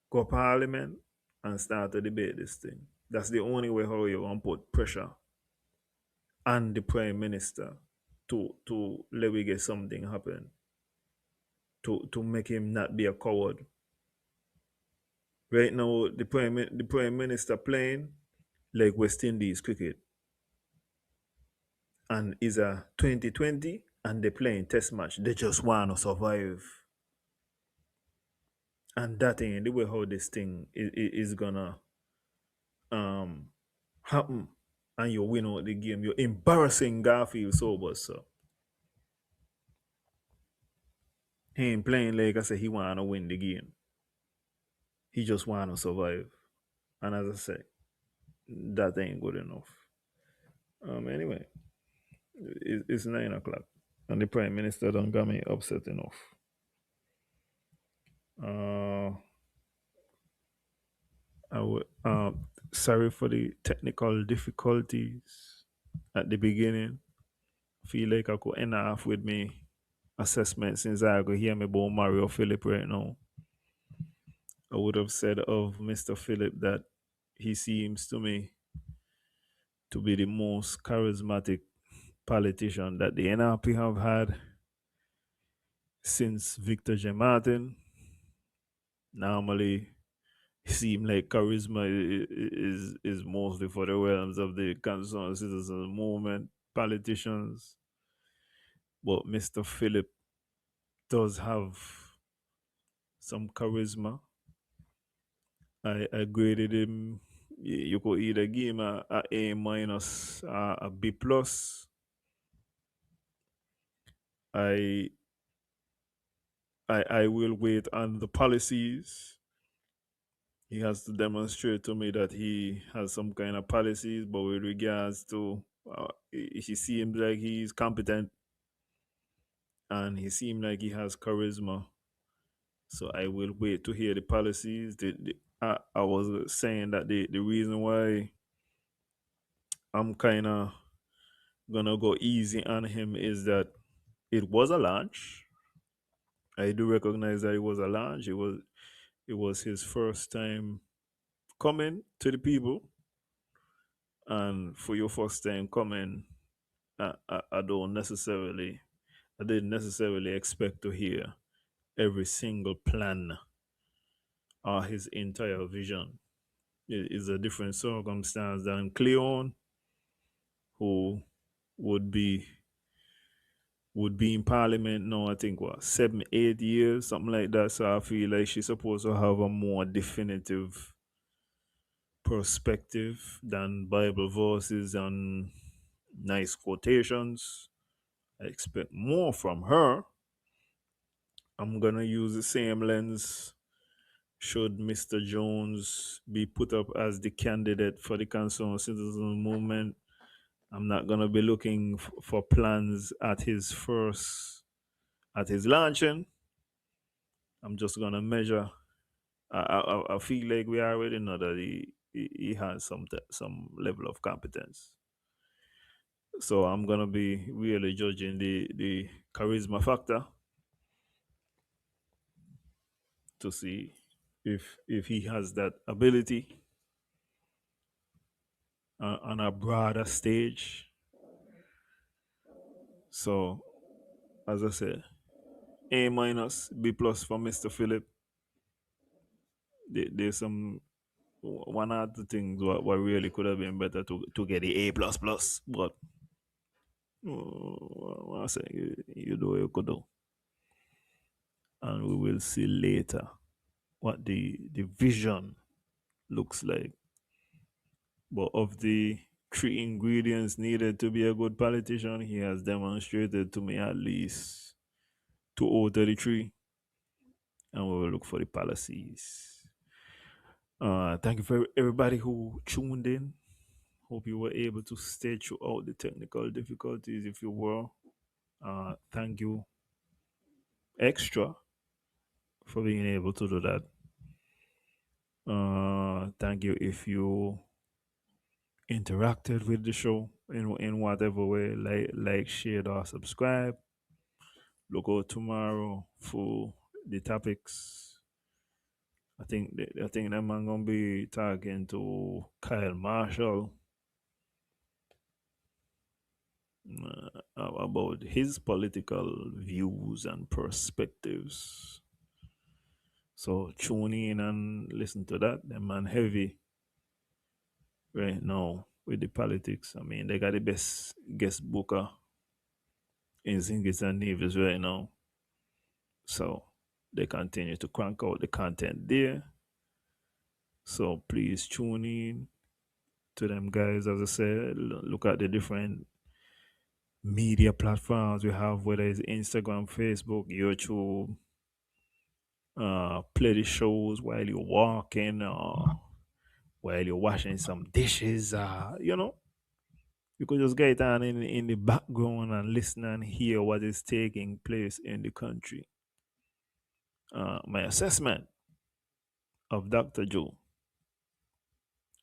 go parliament and start to debate this thing. That's the only way how you want to put pressure on the prime minister to let we get something happen. To make him not be a coward. Right now, the prime minister playing like West Indies cricket, and it's a 2020, and they're playing test match. They just want to survive, and that ain't the way how this thing is gonna happen. And you win out the game. You're embarrassing Garfield Sobers, so he ain't playing like I said. He want to win the game. He just want to survive, and as I say, that ain't good enough. Anyway, it's 9 o'clock, and the prime minister done got me upset enough. Sorry for the technical difficulties at the beginning. Feel like I could end off with me assessment since I could hear me about Mario Philip right now. I would have said of Mr. Philip that he seems to me to be the most charismatic politician that the NRP have had since Victor J. Martin. Normally, it seems like charisma is mostly for the realms of the concerned citizens movement, politicians. But Mr. Philip does have some charisma. I graded him. You could either give him a A minus, a B plus. I I will wait on the policies. He has to demonstrate to me that he has some kind of policies, but with regards to, he seems like he's competent and he seems like he has charisma. So I will wait to hear the policies. I was saying that the reason why I'm kind of gonna go easy on him is that it was a launch. I do recognize that it was a launch. It was his first time coming to the people, and for your first time coming, I didn't necessarily expect to hear every single plan or his entire vision. It is a different circumstance than Cleon, who would be in parliament now, I think, what, 7, 8 years, something like that. So I feel like she's supposed to have a more definitive perspective than Bible verses and nice quotations. I expect more from her. I'm gonna use the same lens should Mr. Jones be put up as the candidate for the concerned citizen movement. I'm not gonna be looking for plans at his launching. I'm just gonna measure. I feel like we already know that he has some level of competence. So I'm gonna be really judging the charisma factor to see if he has that ability on a broader stage. So, as I said, A minus, B plus for Mr. Philip. There's some one of the things what really could have been better to get the A plus plus, but I say you do what you could do, and we will see later what the vision looks like. But of the 3 ingredients needed to be a good politician, he has demonstrated to me at least 2 out of the 3, and we will look for the policies. Thank you for everybody who tuned in. Hope you were able to stay throughout the technical difficulties. If you were, thank you extra for being able to do that. Thank you if you interacted with the show in whatever way, like, shared, or subscribe. Look out tomorrow for the topics. I think that man gonna be talking to Kyle Marshall about his political views and perspectives. So tune in and listen to that. The man heavy right now with the politics. I mean, they got the best guest booker in Zingis and Nevis right now. So they continue to crank out the content there. So please tune in to them guys. As I said, look at the different media platforms we have, whether it's Instagram, Facebook, YouTube. Play the shows while you're walking or while you're washing some dishes. You could just get on in the background and listen and hear what is taking place in the country. My assessment of Dr. Joe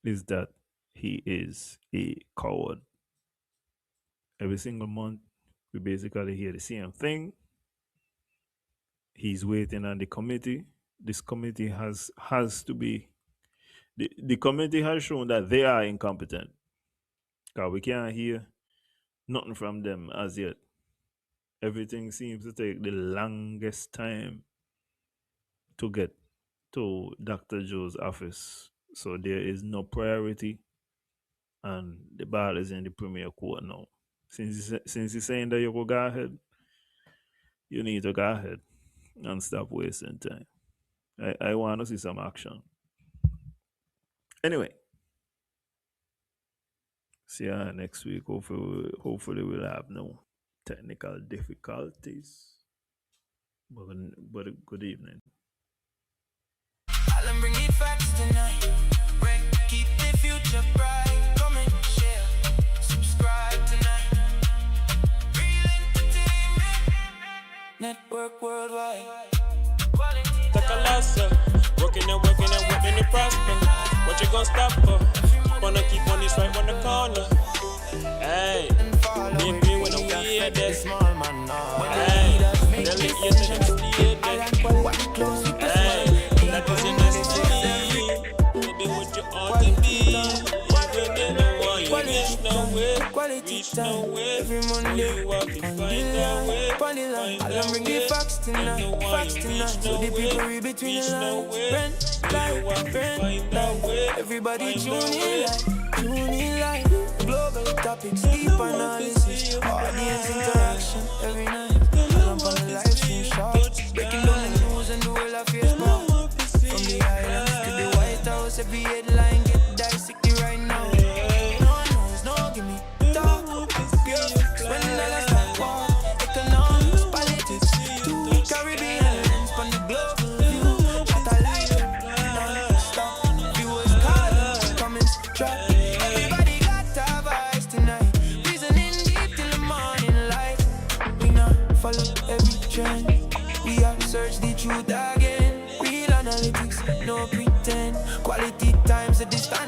is that he is a coward. Every single month, we basically hear the same thing. He's waiting on the committee. This committee has to be. The committee has shown that they are incompetent. Because we can't hear nothing from them as yet. Everything seems to take the longest time to get to Dr. Joe's office. So there is no priority, and the ball is in the Premier Court now. Since he's saying that you will go ahead, you need to go ahead and stop wasting time. I want to see some action. Anyway, see you next week. Hopefully we'll have no technical difficulties. But good evening. I'll bring it facts tonight. Keep the future bright. Come and share. Subscribe tonight. Real entertainment. Network worldwide. Take a lesson. Working and working to prosper. What you gonna stop for? Wanna keep on this right on the corner. Hey, baby, when I hear this. Hey, they'll leave you to them stay there. Hey, that is in destiny. Maybe what you ought to be. Even they don't want you reach nowhere. Reach nowhere. Every Monday, you have to find a way. I'll bring the facts tonight. Facts tonight. So the people read between the lines. Rent life. Everybody tune in like global topics, deep analysis, audience interaction every night. I'm on the live stream short, breaking down the news and the whole of Facebook. From the islands to the White House, every headline get dissected right now. No noise, no give me talk. When the start war, economies, politics, two Caribbean islands on the global view. Shut a light, non-stop. Viewers call, comments drop. Everybody got our voice tonight. Reasoning deep till the morning light. We not follow every trend. We have searched the truth again. Real analytics, no pretend. Quality times at this time.